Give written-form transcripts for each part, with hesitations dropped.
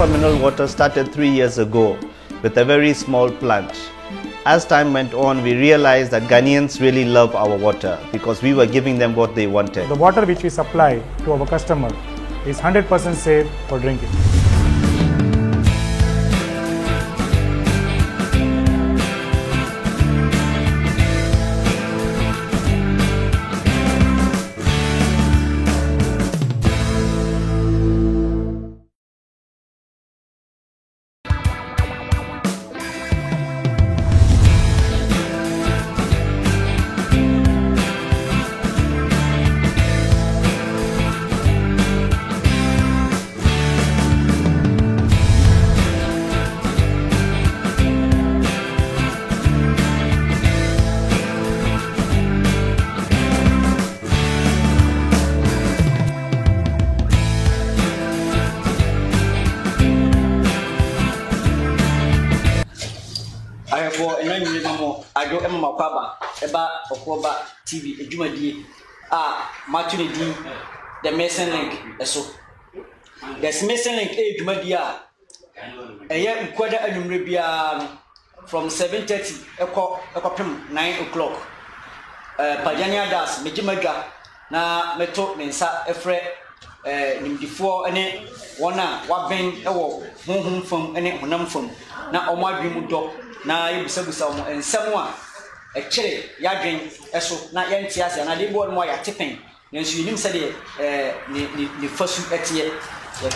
for Mineral Water started 3 years ago with a very small plant. As time went on, we realized that Ghanaians really love our water because we were giving them what they wanted. The water which we supply to our customer is 100% safe for drinking. I do Emma Paba, Eba Okoba TV, a Jumadi, Martinity, the Mason Link, so. There's Mason Link, a Jumadia, a year quarter and Ribia from 7:30, a 9 o'clock. Pajania Das, Mejimaga, na Meto Mensa, a fret, before any one, what bang, a from any one from now on my dream. Na yibusabusa omo ensemo a ekire yadwen eso na yentiase na de bo no ya tepen nanso yinim se de ni fasu etie ye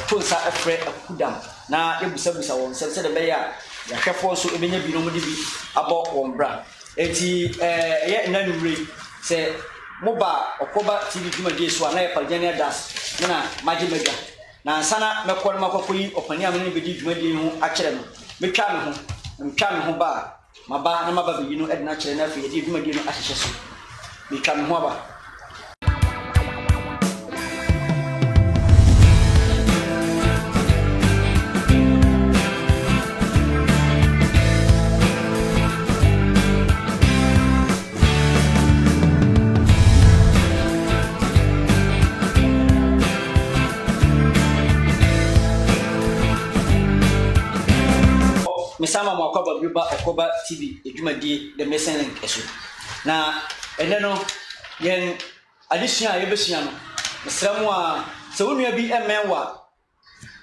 tonsa afre akudam na yibusabusa won se de be ya hwefo so ebenya bi no mo de bi abo won bra enti ye nanumre se moba Okoba TV dwumade so na ye Paljania Das na Magimega na sana mekor makokoyi opani amene be di dwumade hu akire no metwa me ho Mchami huba, maba na mababi yinu edna chere na fiye di dwumadi no ahyehyɛ so. Mchami huba. Misama Mwakoba Biba Okoba TV Ejumadi the Mason Link eso. Na ene no yen additional yebesua no. Mesramu a se wonua bi emenwa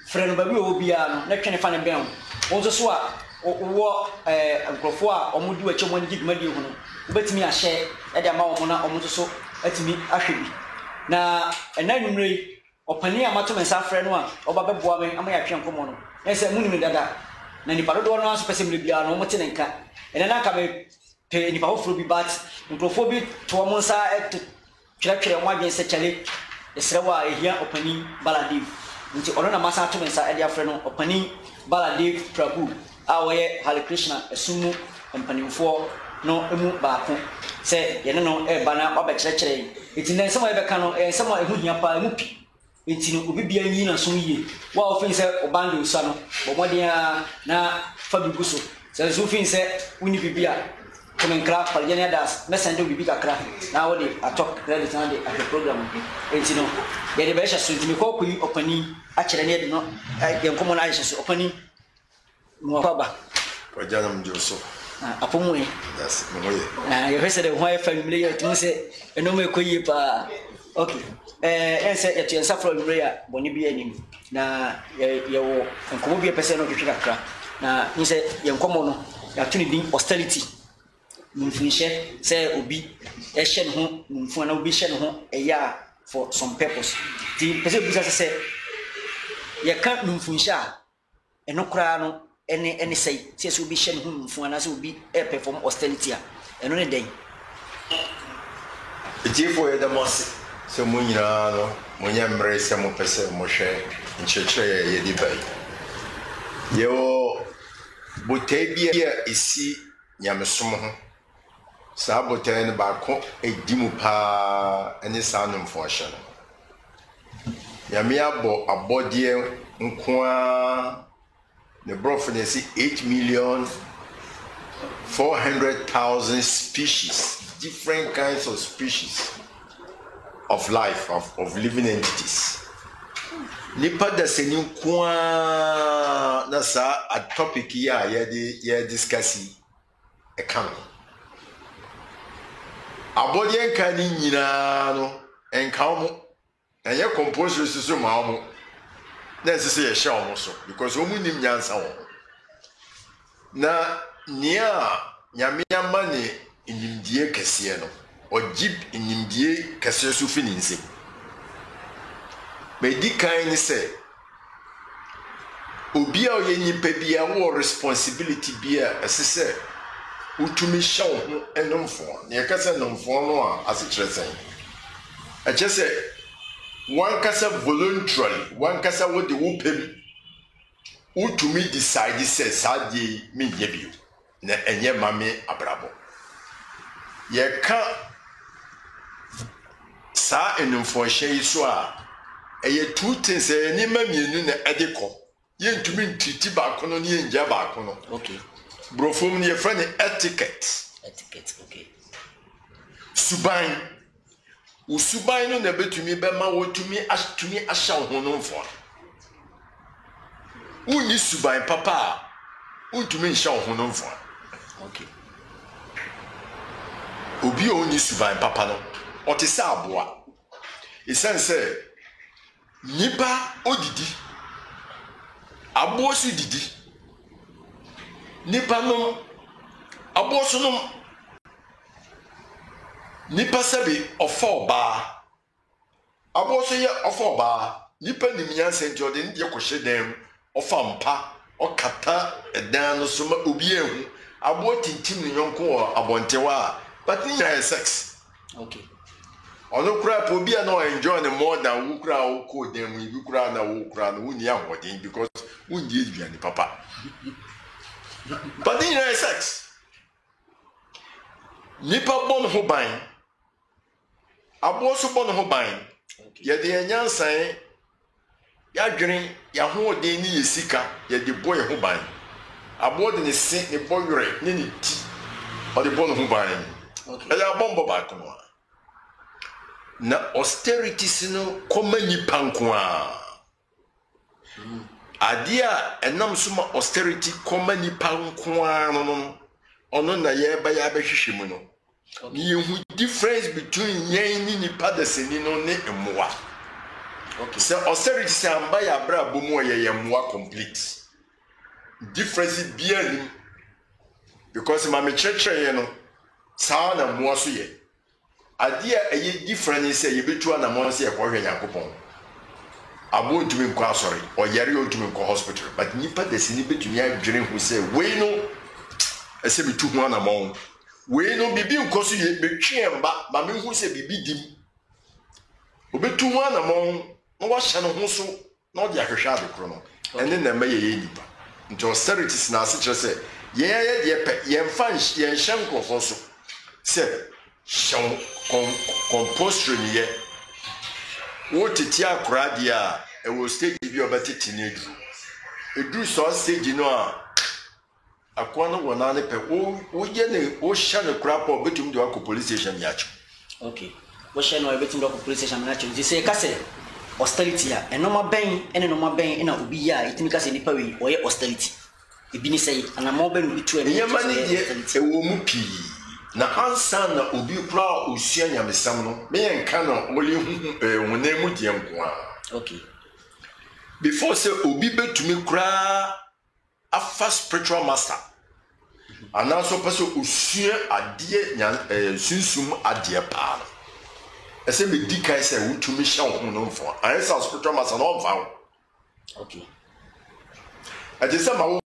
frɛ no ba bi obia no na twene fa ne ben. Wonso so a wo nkrofo a omudi wa chemoni gidumadi hu no. Obetimi ahye e de ama wo na omo so atimi ahwe bi. Na enanumre opani amato mensa frɛ no a oba beboa me ama ya twen komo no. Ese munimi dada. Na nipa do no aso pese mlebia no mo te nenka ene na ka me pe nipa hofro bi bat nkrofo bi to mo nsa twetwere mo adwen se chale esrewa ehia opani baladiv nti ono na masa to mensa e dia frɛ no opani baladiv prabu a wo ye Hare Krishna esumu empanimfo no emu baako se ye no e bana obekyerɛkyerɛ enti na nsɛm a yɛbɛka no nsɛm a ehu hia pa emu pi enti no obi bia yi na so yie wa ofin se obande usa no bomodia na fabigu so se so fin se uni bibia komenkra Paljania Das mesende bibi kakra na wo de atok credit na de at program enti no ye de be hye so enti ko koyi opani a kyerɛ ne de no ye nkomo na hye so opani mo kwaba wajana mjoso apomu e yes moye na ye hwese de ho e family ye tun se eno me koyi pa okay ense yetu ensa from Rea boni bi anim na ye wo nkomo bi pese no twetwe kakra na nse ye nkomo no ya tuni din austerity mfunhye se obi ehye ne ho mfu na obi hye ne ho eya for some purpose ti pese bi se ye ka mfunhye a eno kra no ene sei se obi hye ne ho mfu na se obi perform austerity a eno ne den ejifo ye demosi so munyina no munya mre se mo pese mo hwe nkyekere ye di bai yo botebi ya isi nyamesom ho sa boten ba ko edimu pa ene sa no mfo hye no yame abo abodie nkoa the brofne si 8,400,000 species, different kinds of species of life, of living entities. nipa da seni kwa na sa a topic ya ye discussi e kan abodi enka ni nyina no enka mo enye composer susu ma mo na sisi ye sha mo so because omu nim nyansa wo na nia nyame amane inimdie kese no ogib inimdie kese so fininse medikai ni se obi a oye nipa bia wo responsibility bia asese utumi sha wo enomfo na yakasa nomfo no a asetresen a chese one kasa voluntarily one kasa wo de wo pem utumi decide say sadie me yebio na enye mame abrabo ye ka sa enomfo hye so a eye two things ni mamienu na edeko ye ntumi ntiti ba kono ni enja ba kono okay brofom ni ye friend etiquette okay suban usuban no na betumi be ma wotumi asha ho no mfo unyi suban papa untumi nsha ho no mfo okay obi onyi suban papa no otisa aboa isense nipa odidi aboa su didi nipa no aboa su no nipa sabi ofoba aboa su ye ofoba nipa nimnya senti ode ndie kohye dem ofampa okata edan no so ma obi ehu aboa tintim ni yonko abontewa but in your sex okay ono kura po bia no enjoy the more than wo kura wo ko dem you kura na wo kura no woni ahodin because woni eduane papa but in your sex nipa bon ho ban abo so bon ho ban ye de enyansan ya dwene ya ho de ni yesika ye de boy ho ban abo de ne se ne boyre ne ni ti o de bon ho ban okay ya bombo ba kono na austerity sino komani pankwa adia enam suma austerity komani pankwa no ono na ye ba ya behwehwe mu no ni hu difference between yen ni nipa da seni no ne emwa okay so austerity se amba ya bra bomu ye emwa complete difference bia ni because ma me church ye no sa na mwa so ye adia eye different say ye betu na mo say e ko hwe yakopon abo ntumi nko asori o yare ntumi nko hospital but nipa de sini betumi adwene hu say we no ese betu hu na mo we no bibi nko so ye betwe mba ma me hu say bibi dim obetu hu na mo no wa hye no hu so na o de ahwehwe adekro no ene na ma ye nipa nti austerities na ase kire say ye de pe ye mfa ye nhye nkofo so say shon compostry niye wo titi akura dia e wo stage bi obetiti na edu so stage no a akwa no wona ne pe wo ye ne wo sha ne kura pa obetum de akọ police station ya cho okay wo sha no obetum de akọ police station na cho nti se ka se austerity ya enoma ben ene noma ben ina obi ya itimi ka se nipa we oye austerity ebi ni say anamo ben obi tu ene yemani de e wo mu pi na ansa na obi kura osua nyamesam no me yenka no wole hu wonemu die nkoa okay before say obi betumi kura afa spiritual master anaso pese osua ade sunsum ade pa no ese me dikai say wutumi hye ho no mfo ansa spiritual master no mfa okay ajesa ma wo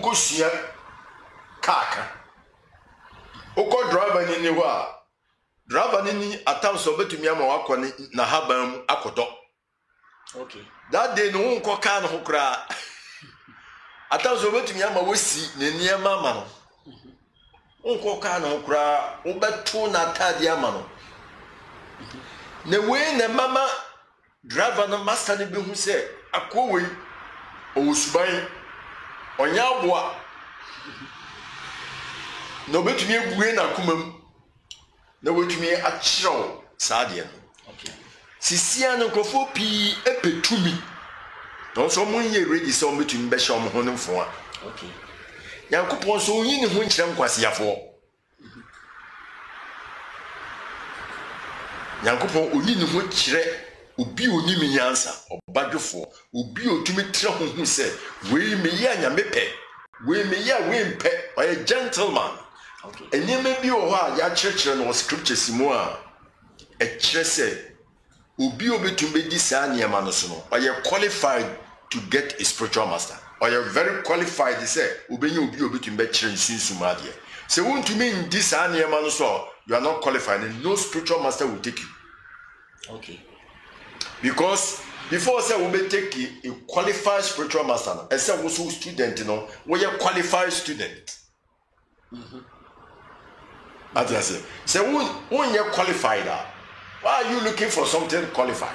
ko sua kaka oko driver ni wa driver ni atam so betumi ama wakọ na haban mu akodo okay that day no nko ka no kra atam so betumi ama wasi ne niema ma no nko ka no kra obeto na tade ama no ne we na mama driver no master ni bi hu se akọwe owusuban onya aboa no betumi ebuwe na kumam na wetumi achiro saade no okay sisia no krofo pi epetumi no so mo ye ready so betumi be hye mo ho no fo a okay Yankopon so yi ne ho nkyerɛ nkwasiafo Yankopon oyi ne ho kyerɛ obi oni mi nyansa obadwefo obi otumi tra ho hu sɛ we me ya nyame pɛ we me ya we mpɛ ɔyɛ gentleman okay enema bi wɔ hɔ a ya kyerɛkyerɛ no scriptures mu a ɛkyerɛ sɛ obi obetumi bedi saa nneɛma no so no ɔyɛ qualified to get a spiritual master ɔyɛ very qualified sɛ obenya obi obetumi bɛkyerɛ nsunsum adeɛ sɛ wontumi ndi saa nneɛma no so you are not qualified and no spiritual master will take you okay because before say we may take a qualified spiritual master and say we so student we are qualified student as I say when you qualified why are you looking for something qualified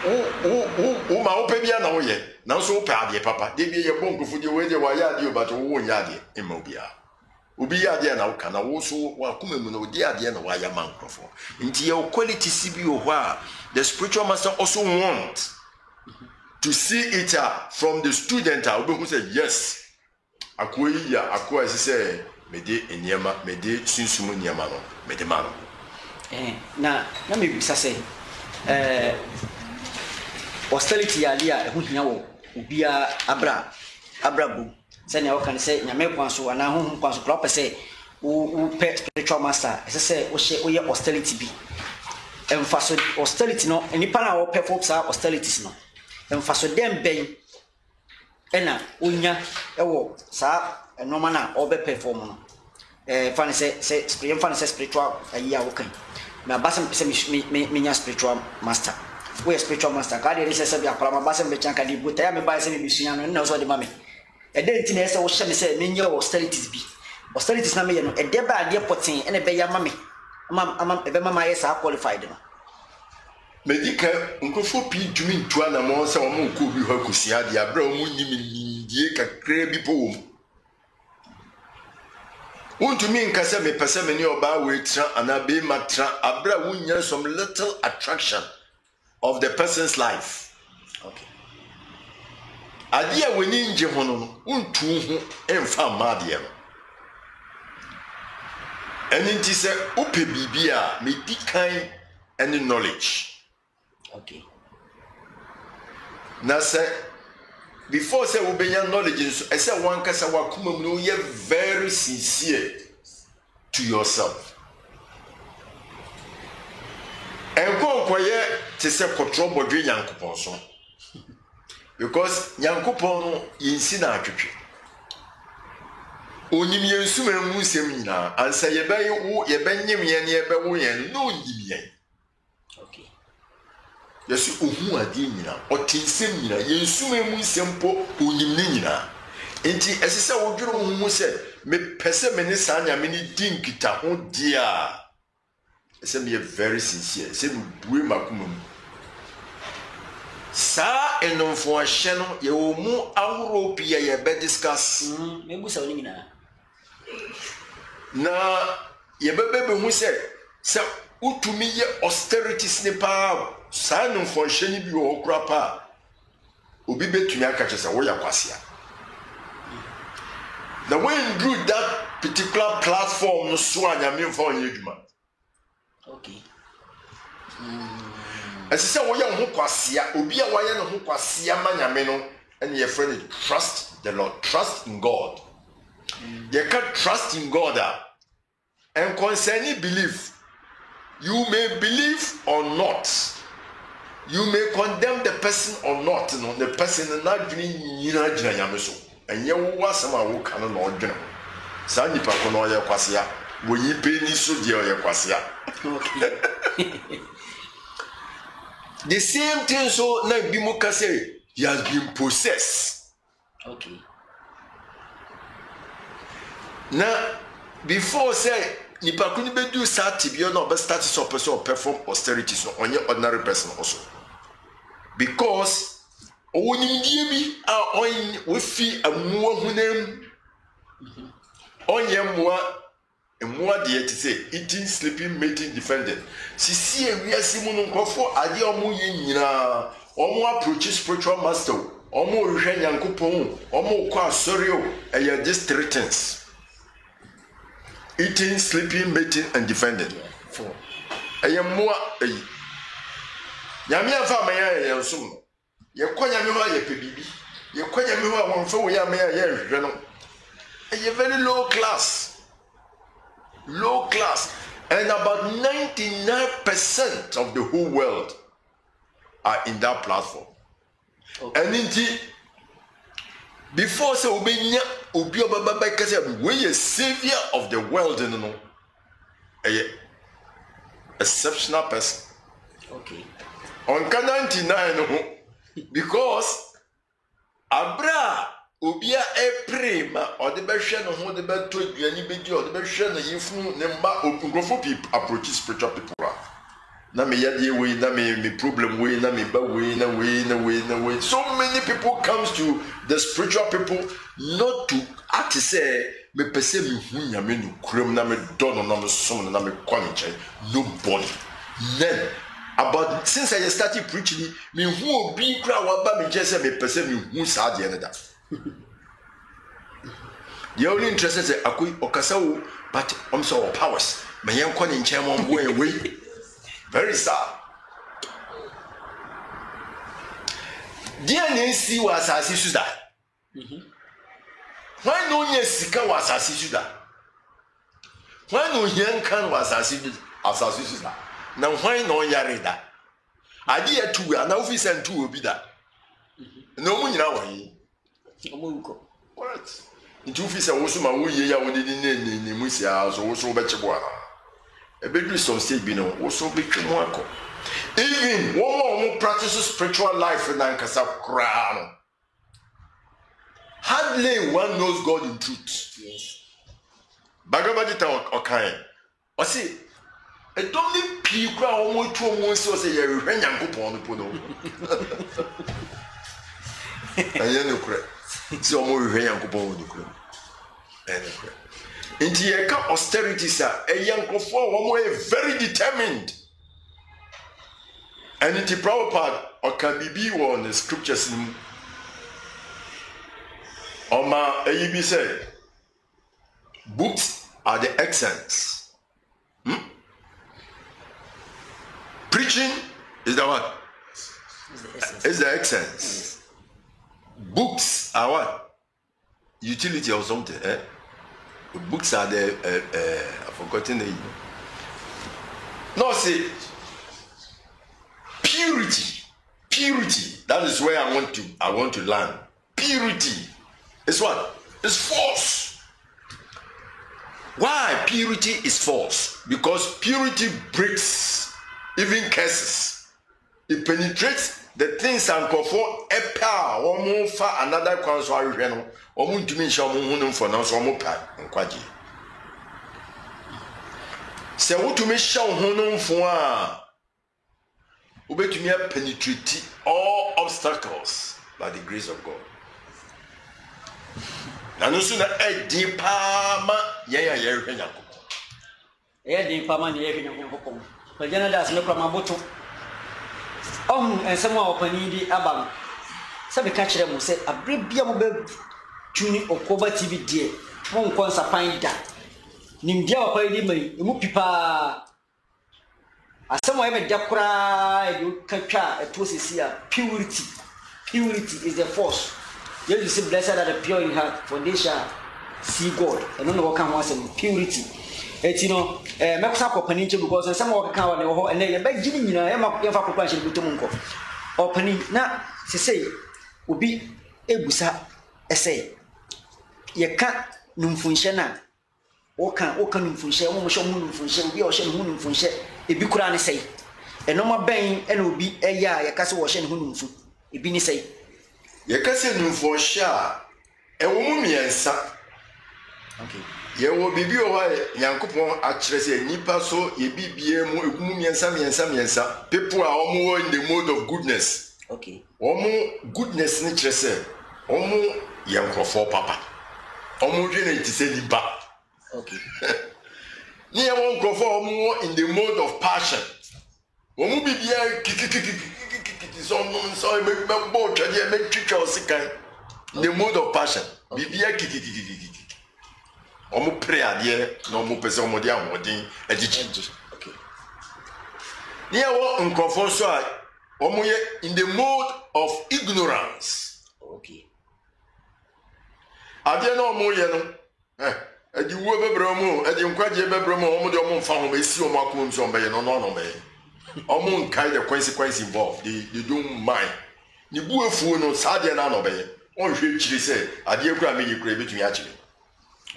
ma open bia na wo ye na so open ade papa de bia ye bonko de we de wa ya de but wo nya ade emma bia obi ya ade na wo kana wo so wa kuma mu na odi ade na wa ya mankrofo nti your quality sibi o hwa the spiritual master also want to see it from the student who say yes akoyi ya akoyi say me de eniema me de sunsumu eniema no me de mano na me bisa say hostility alia ehu hia wo obia abrabu say na wo kan say nyame kwanso ana honhom kwanso proper say wo spiritual master say wo ye hostility bi emfaso hostility no enipa na wo perform sa hostilities no emfaso dem ben ena onya ewo sa enoma na obe perform no fan say spiritual ayi a wo kan na basem say me nya spiritual master we spiritual master ka de say be akola ma basem be chanka di buta ya me ba say me bisua no na so de ma me e de nti na say wo hye me say me nya hostilities bi hostilities na me ye no e de ba de poten ene be ya ma me ama ebe mama yes are qualified no medika nkofo pi dwumi ntua na mo se omo ko bi ho akusia de abra omo nyimi die kakra bi po wom wontumi nkasa me pese me ne oba we tra ana be matra abra wonya some little attraction of the person's life okay adia woni nje ho no wontu ho emfa ma de no and it is a upe bibia medical any knowledge. Okay. Now say before say ubenya knowledge, I say one kasa wakuma no you very sincere to yourself. And go kwaye te say control bodwe Nyankopon so. Because Nyankopon yinsi na atwetwe. Onim yensu memu nsem nyina ansa yebɛyɛ wo yɛbɛnyem yɛ ne yɛbɛwo yɛn no onyim yɛn okay yesu ohu ade nyina ɔtensem nyina yensu memu nsem po onyim ne nyina enti ɛsɛ sɛ wodworo wo hu sɛ me pɛsɛ me ne saa nyame ne di nkita ho dia ɛsɛ me very sincere sɛ me bue makoma mu saa enomfo ahye no ye wo mu aworo pia ye be discuss me busa woni nyina na ye bebe hu se utumi ye austerities ne pa saa nomfo ahye ni bi wo kura pa obi betumi aka kyese wo ya kwasea the way you do that particular platform no so anyame mfa onye adwuma okay as say wo ya ho kwasea obi a waye no ho kwasea manyame no and your friend trust the Lord, trust in God. You can trust in God and concerning belief, you may believe or not, you may condemn the person or not, you know, the person not doing so and you was some who cannot know dinner. Sandy Pacono ya kwasea, when you pay ni so dear ya kwasea. The same thing so na Bimuka say he has been possessed. Okay. Now before say nipa kuni be do start tibio na be start so person or perform austerity so onye ordinary person also. Because owoni die bi a on we fi amuwa hunam onye moa more dear to say eating, sleeping, mating, defending. See, we are Simon Crawford, Adi Omo Yina, Omo approach spiritual master, Omo Yankopo, Omo Kwa Sorio, and your just three things: eating, sleeping, mating, and defending. Four. I am more a Yamia Famaya Yasum. Yakwanya Mima Yapibi, Yakwanya Mima one for Yamia Yano. A very low class. Low class, and about 99% of the whole world are in that platform. Okay. And indeed, before say we a savior of the world, you know, a exceptional person. Okay. On 99, because Abra. Obia e ma or the beshe no ho de beto aduani bedi or the beshe no yefunu ne mba opungrofo people approach spiritual people na me yade we na me problem we na me ba we na so many people comes to the spiritual people not to act say me pese me hu nyame no kuram na me do no na me som na me kwame nche nobody then about since I started preaching me hu obi kra wa ba me je say me pese me hu sa de na da. The only interest is Akui Okasaw, but I'm so powers. My young con in chairman way away. Very sad. Dear Nancy was Assisuda. Why no Yesika was Assisuda? Why no Yankan was Assisuda? Now why no Yarida? I dear two, an office and two will be that. No one now. What? It is also my way. I would in Musia, so also Betcheboa. A bit some state, you know, also Betchmoaco. Even one more practices spiritual life in Nankasa crown. Hardly one knows God in truth. Yes. Bagabadita or kind. Or see, a don't people almost 2 months or say, you're a young couple on the puddle. And you know, so more very young couple on the club. And the austerity, sir, a young couple one very determined. And in the proper part, or can be on the scriptures in Oma AEB said, books are the essence. Preaching is the what? Is the essence. Books are what? Utility or something. Books are the I've forgotten the. No, see, purity. That is where I want to land. Purity is what? It's false. Why purity is false? Because purity breaks even curses. It penetrates the things and conform a power or more far another console or moon to me shall move for now so more pat and quaji. So what to me shall honor for obey to me penetrate all obstacles by the grace of God. And also a deep palma, yeah, deep palma, but general does look at my bottle. And someone opening the abam. Some catch them will say, a brief beer tuning or cover TV dear. One quants a pine that. Nimdia pay me, Mupipa. As someone ever cry, you can try a process here. Purity is the force. You see, blessed are the pure in heart, for they shall see God. And don't know what can once purity. It's make up opening because some of the cow and they beg Jimmy, ever question with Munko. Opening now, say, will be a busa essay. You can't numfunshana. Okan numfunshe, almost a moon function, we ocean moon function, a bucran say. And no more bang and will be a ya, a castle washing hunfu. A bini say. You can say numfunsha, a woman, yes, okay. Ye will be away, Yankupon actually nipa so ye be miensa. People are almost in the mode of goodness. Okay. Almost goodness nature say. Almost Yankro for papa. Almost to say liba. Okay. Near one go for more in the mode of passion. When we be here, so make boat, make teacher or sick. The mode of passion. Be here, Omo prayer there, no more person more there, more thing, okay. Near one unconfirmed so in the mode of ignorance. Okay. I didn't know more, you know. And you were Bromo, and you quite a Bromo, the Omon found me see my coons on by no me. Omon kind of consequence involved, they don't mind. The boy fool no Sadian Anobe, on which they say, I dear Grammy you crave between actually.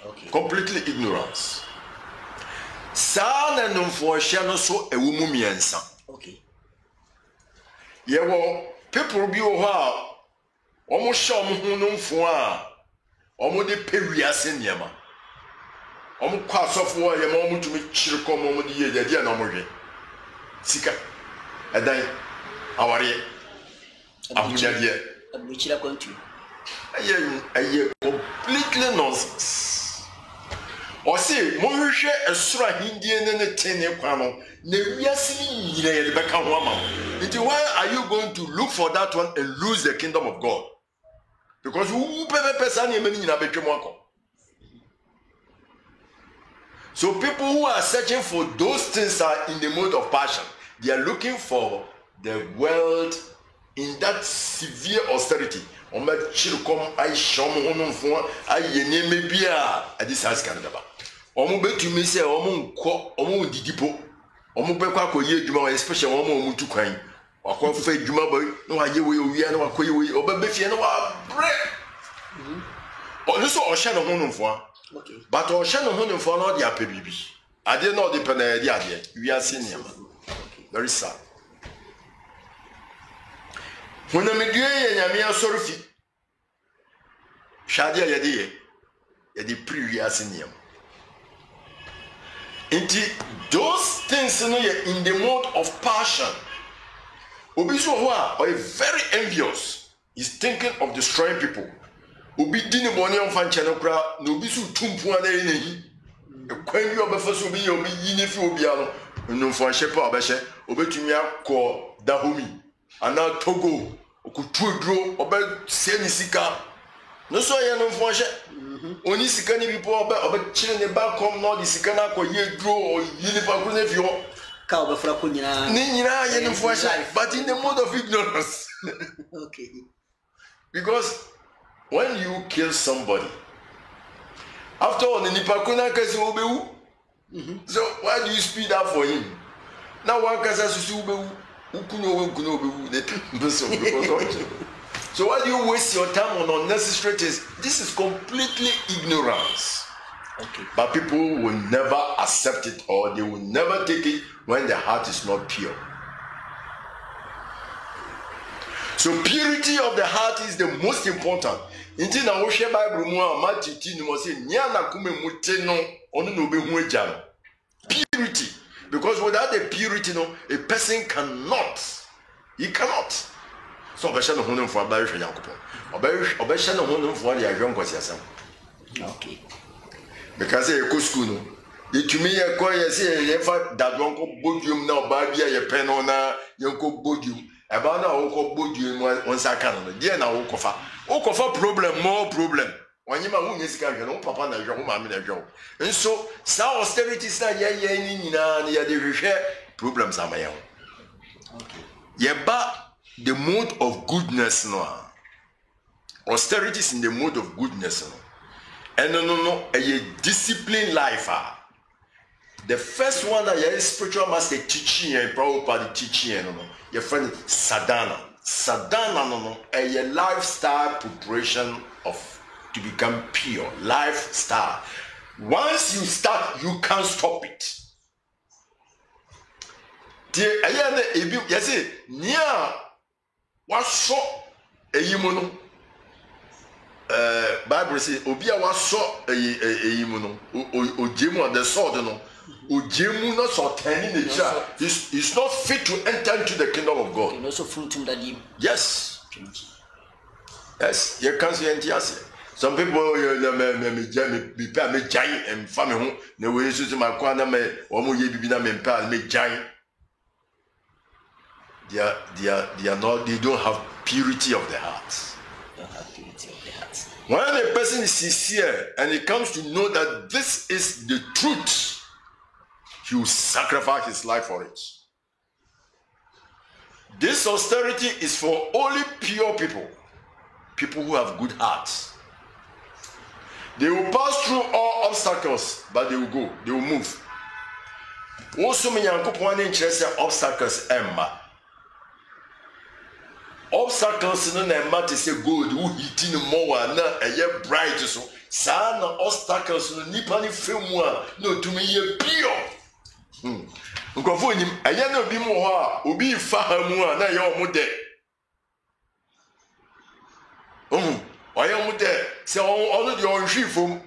Okay. Completely ignorance. San and for Shano so a woman son. Okay. Yeah, well, people be wow. Almost show me who know for almost the period in Yama. Almost quite so for a moment to make sure come on the year, the dear number. Sika, and then our year. I'm here. I'm which I country. I hear completely nonsense. Or say, Morisha, a stra Indian and a 10-year crano, Neviasi, Rebecca woman. Why are you going to look for that one and lose the kingdom of God? Because who pay person in a so people who are searching for those things are in the mode of passion. They are looking for the world in that severe austerity. On my children, I show me for I name be at this house Canada. Omo betu me say omo didipo omo bekwa koye adwuma especially omo mutu kwan akwa fa adwuma boy no aye we owia no akoye we obebe fie no wa bre so o hye no hono mfo okay but o hye no hono mfo no de ape bibi ade no de pena de ade wi ase niam very sad hona medue ye nyame asorifi hwade ye de pri wi ase niam. Those things in the mode of passion. Obi so who are very envious. He's thinking of destroying people. Obi dini boni on fan channel kra no obi so tumpu ana enehi. Ekwan bi obefa so obi yini fi obi ano. No fan shepa obehye obetumi akọ Dahomey ana Togo okutu duro obe se ni sika. No so ye no fan she oni sika ni bipo obe chire ne ba kom no di sika na ko ye dro o yini pa ku ne fio ka obe fra ko nyina ni nyina ye no fo but in the mode of ignorance. Okay. Because when you kill somebody after all the nipa ku na kasi obewu so why do you speed up for him now one kasa susu obewu ukuno obewu because so why do you waste your time on unnecessary things? This is completely ignorance. Okay. But people will never accept it or they will never take it when their heart is not pure. So purity of the heart is the most important. Inti na wo hwe Bible mu a Matthew 10 mo say nya na kuma mute no onu no be hu agya no. Purity, because without the purity no a person cannot. He cannot. So obesha no hono mfo abaye hwe Yakobon. Obesha no hono mfo ya hwe nkwasi asam. Okay. Because e ko school no. Itumi ye ko ye se ye fa dadon ko bodium na oba bia ye pen no na ye ko bodium. Eba na wo ko bodium won saka no. Die na wo kofa. Wo kofa problem more problem. Wanyima hu nyesika hwe no papa na hwe ho ma me na hwe. Nso sa austerity na ye ni nyina na ye de hwe problems amaye ho. Okay. Ye ba the mode of goodness no. Austerity is in the mode of goodness no. And no, a disciplined life. The first one that your spiritual master teaching and Prabhupada teaching your friend Sadhana. Sadhana no, a lifestyle preparation of to become pure. Lifestyle. Once you start, you can't stop it. Yes, near what so a human. Bible says Obia was so a Ojemu the sword no Ojemu not so turning the child is not fit to enter into the kingdom of God. And also fruit that you yes you can't see anything. Some people me giant and family home. No way to my corner me or more ye be me giant. They are not. They don't have purity of the heart. When a person is sincere and he comes to know that this is the truth, he will sacrifice his life for it. This austerity is for only pure people who have good hearts. They will pass through all obstacles, but they will go, they will move. Also, me yankopon interest obstacles emma. Obstacles no na emma to say gold who hitting more na eye bright so. Sa na obstacles no nipa ni femu a no tumi ye pure. Nkofo nim eye na obi mu ho a obi fa ha mu a na ye omo de. Oye omo de se ono de on hwi fom.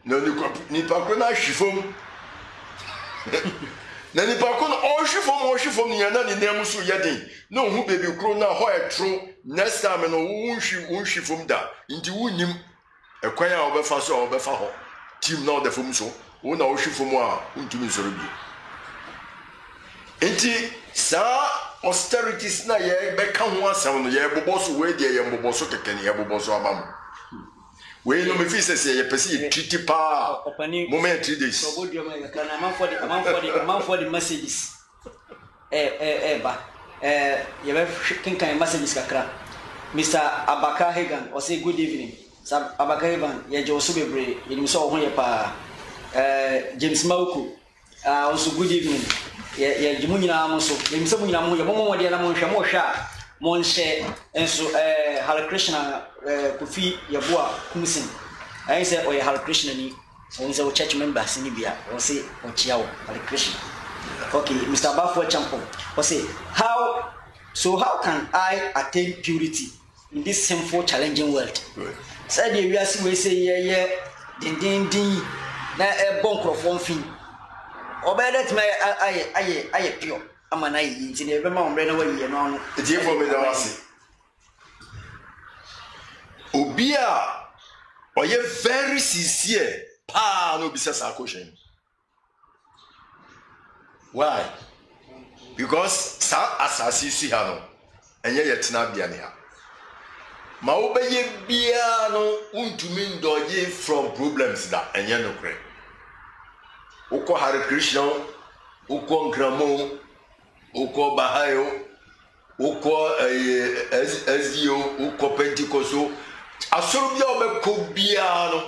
No nipa ko na hwi fom. Na nipa ko no ohwi fom ni na ni nem so yeden. No hu baby kro na ho etro next time no wunhwi fom da. Nti wunim ekwan a obefa so obefa ho. Team na the fom so. Wo na ohwi fom a untumi nsoro bi. Nti sa austerities na ye be ka ho asem no ye boboso we de ye boboso kekene ye boboso amam. We no me fi say ye pese ye treat pa moment 3 days. So go do me can am for the messages. Ba ye be kan messages kakra. Mr. Abaka Hagan or say good evening. Sir Abaka Hagan ye jo so bebre ye nim so ho ye pa James Mauku also good evening. Ye jimu nyina mo so ye nim so nyina mo ye mo de na mo hwe mo hwa mo nse enso Hare Krishna Kofi Yeboah Kumsin I say oye Hare Krishna ni on say church members ni bia on say o chia wo Hare Krishna. Okay, Mr. Bafo Champo o say how can I attain purity in this sinful challenging world? Say the we see we say ye din na e bon crofon fin obedet me aye pure amana yi nti na be ma omre na wa yi no no e die for me da wase obia oye very sincere pa no bi say sa question. Why? Because sa asasi si ha no enye yetina bia ne ha ma obeye bia no untumi ndoje from problems da enye no kre uko Hare Krishna uko nkramo uko bahayo uko SDO uko Pentecost asoro bia obeko bia no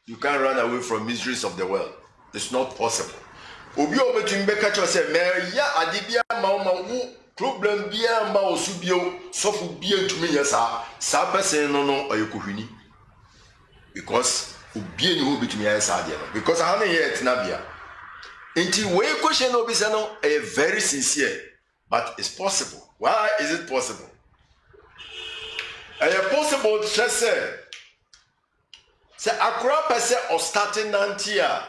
you can't run away from miseries of the world. It's not possible. Obi obetum be catch say me ya ade bia ma wu problem bia ma osubio sofu bia ntumi yesa sa person no oyekohwini because obi ni ho bitumi yesa ade no because how many years na bia until we question obi say no very sincere but it's possible. Why is it possible? Possible to say akura person of starting nantia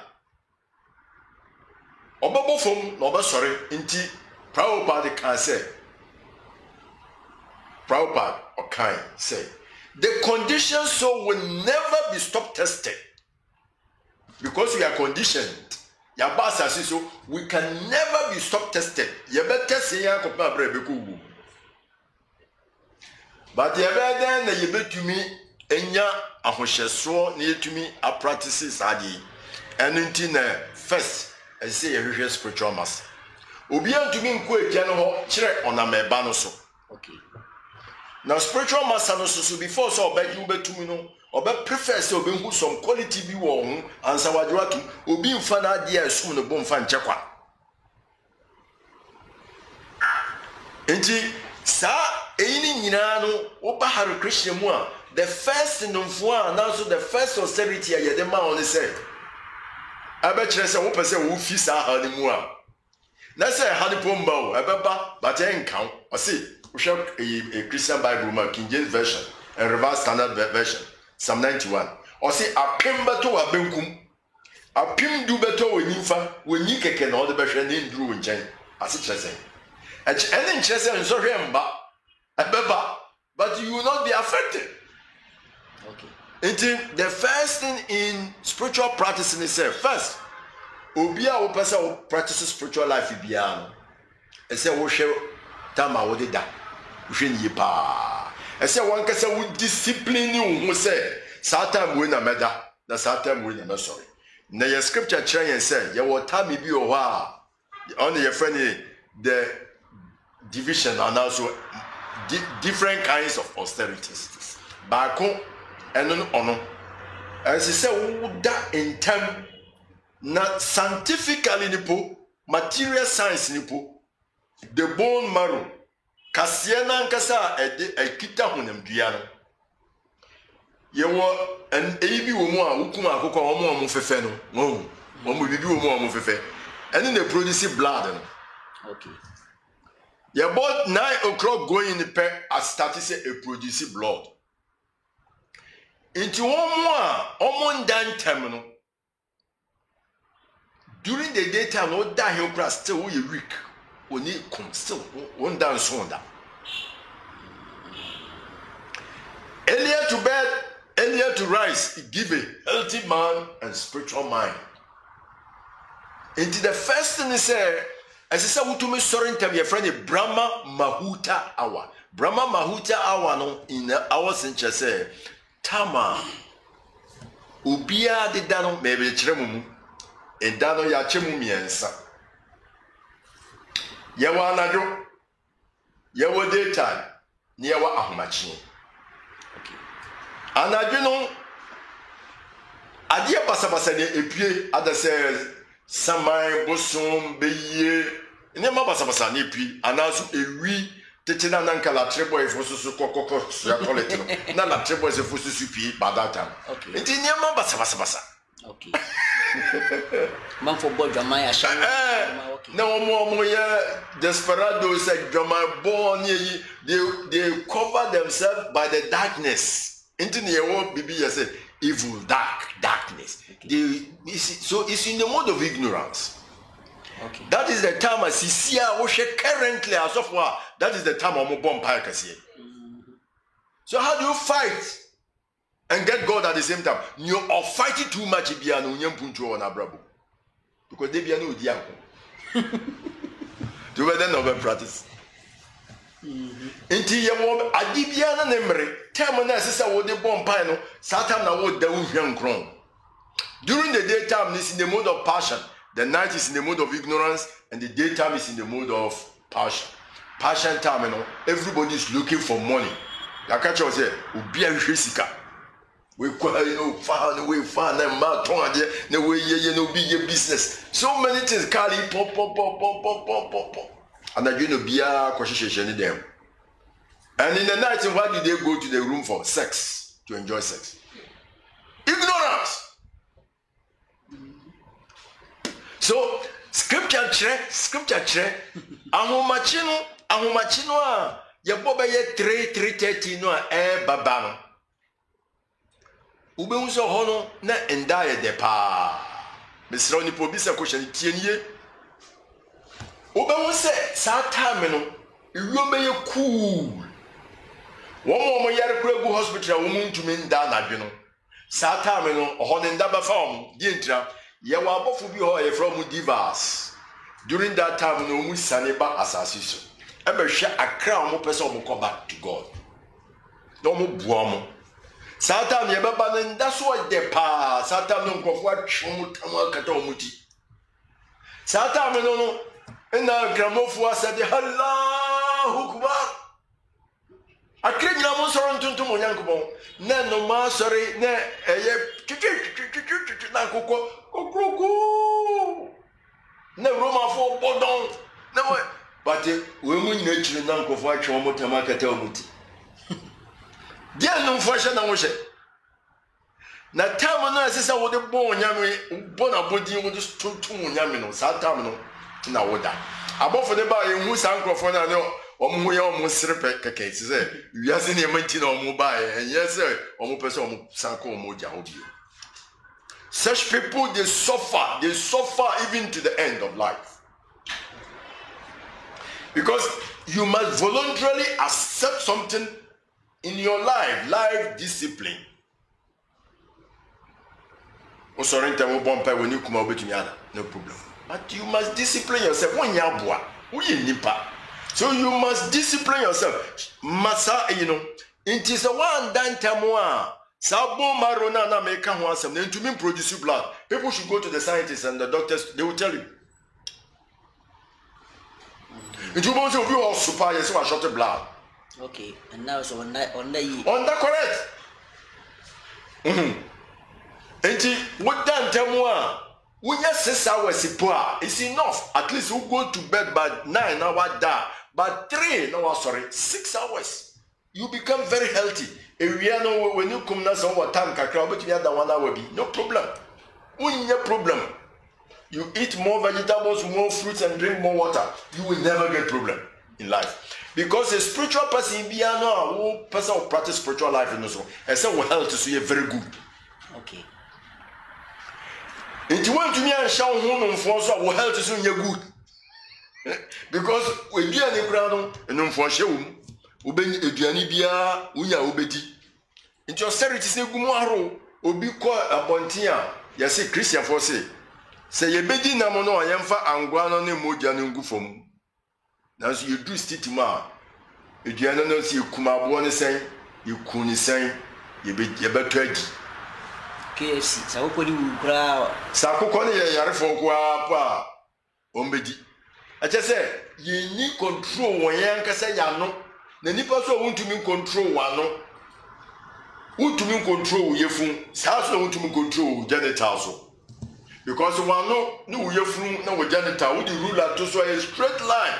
Obabo fom no be sorry nti Prabhupada can say Prabhupada or kind say the conditioned soul will never be stop tested because we are conditioned. Ya basa so we can never be stop tested. You better say ya ko pa brebe ko wu. But you better na you betumi enya ahohyeso na yetumi a practices adi. And nti na first I say a spiritual master. Obian to me nko etia no ho kire onameba no so. Okay. Now spiritual master no so before so obedi ubetumi no obe prefer say obe hu some quality bi wo ho ansa wadwatu obi mfa na ade asum no bomfa nchekwa. Enti sa eyini nyina no oba Hare Krishna mu a the first nomfo a now so the first austerity a yede ma on say abekire se wo pese wo fi sa ha ni mu a na se ha ni pomba o ebeba but en kan o se wo hwe a Christian Bible ma King James version and Revised Standard version Psalm 91 o se apemba to wa benkum apim du beto we nimfa we nyi keke na o de behwe na nduru wo nchen ase kire se ene kire se nso hwe mba ebeba but you will not be affected Okay. The first thing in spiritual practice in itself, first, Obia will practice spiritual life in Biano. And say, "Wo share tama wo de da, wo hwe ni pa." And say one can say, "Wo discipline you who say, Satan we na meda, na Satan we na sorry." Na your scripture try and say, "Ya what time bi o ha." On your friend the division and also different kinds of austerities. Bako eno ono. As he say, "Wo da in time na scientifically nipo, material science nipo, the bone marrow kasiena nkasa ekita honamdua no yewo en ebi wo mu a wokum akokọ omo fefe no mo bibi wo mu omo fefe ene na produce blood no. Okay. Ye about 9 o'clock going in the pair as start say a produce blood into one more omo ndan tem no during the daytime no da he okra still we weak. Only come still one dance on that. Earlier to bed, earlier to rise, it give a healthy man and spiritual mind. Into the first thing he said, as he said, "What to me sorry to be a friend, Brahma Mahuta hour." Brahma Mahuta hour no in our century say, "Tama ubia de dano maybe chremumu, and dano ya chemu miensa." Yewa anadwo, yewa daytime, ni yewa ahomachi. Okay. Anadwo no, adie basabasa ne epie adase samai bosom beye. Ne ma basabasa ne epie anaso ewi tete na nankala trebo efosusu kokoko ya collect no. Na na trebo efosusu pie by that time. Okay. Nti ne ma basabasa. Okay. Man for boy Jamai Ashan. No more desperados like Jamai born they cover themselves by the darkness. Into the world BB said evil darkness. Okay. So it's in the mode of ignorance. Okay. That is the time as see currently as of what that is the time of bomb pike. So how do you fight and get God at the same time? You are fighting too much because they be no dia. Do we then over practice? Inti ye wo adibia na nemre time na sesa wo de bomb pie no Satan na wo da wo hwan kron. During the daytime is in the mode of passion, the night is in the mode of ignorance, and the daytime is in the mode of passion. Passion time, everybody is looking for money. Like I say, ubi a sika. We far and marathon the way you be your business. So many things carry pop. And I do be a question them. And in the night, why do they go to the room for sex? To enjoy sex? Ignorance. So scripture chere ahomachino a yeboba ye 3:30 no a baba no ube unso hono na endaye de pa mesra ni po bisa question tienie ube unse sa time no iwombe ye cool wo mo yare kuragu hospital wo ntumi nda na dwe no sa time no hono nda ba fam di entra ye wa bofu bi ho ye from divas during that time no mu saneba asasiso e be hwe akra mo pese o mo come back to God no mo bua mo Satan ye baba ne nda so de pa Satan no nkofo atwe mo tam akata o muti Satan no ina gramofo asade Allahu Akbar akre nyina mo soro ntuntum onyankopon na no ma sori na eye na kokko okrogo na Roma for bodon na we but we mu nyina chiri na nkofo atwe mo tam akata o muti dia no mfasha na wo hye na tam no asesa wo de bon onyame bon abodi wo de tuntum onyame no sa tam no na wo da abofo de ba ye hu sa nkofo na ne omo ye omo srepe keke se wiase ne manti na omo ba ye enye se omo pese omo sanko omo ja obi. Such people they suffer even to the end of life, because you must voluntarily accept something in your life discipline. o sorry ntem bomb pay when you come obetumi ada no problem but you must discipline yourself when you aboa we nipa so you must discipline yourself masa you know it is a one dan tamo a sabo marona na make ho asem na ntumi produce blood people should go to the scientists and the doctors they will tell you it you want to be all super yes one shot blood okay and now so on that correct enti what dan tamo a when you 6 hours it's enough at least you go to bed by 9 hours da but 3 no sorry 6 hours you become very healthy when you come na some time kakra but you ada 1 hour be no problem when you problem you eat more vegetables more fruits and drink more water you will never get problem in life because a spiritual person be no person who practice spiritual life in so and say will health so you very good okay if you want to me and show home for so will health so you good because we be an ground and for show ubeni eduani bia unya obedi into austerity say gumuaro obi ko abontia ya say Christian for say ye bedi na mo no yemfa angwa no ne moja ne ngufom na so you do stitima eduani no say kumabo ne sen ye kuni sen ye beto agi KFC sa ko di ukura sa ko ne ye yare fo ko apa ombedi ache say ye ni control won yan kasa ya no na nipa so wontumi control wano wontumi control yefun sa so wontumi control janitor so because wano ni yefun na wo janitor wo di ruler to so a straight line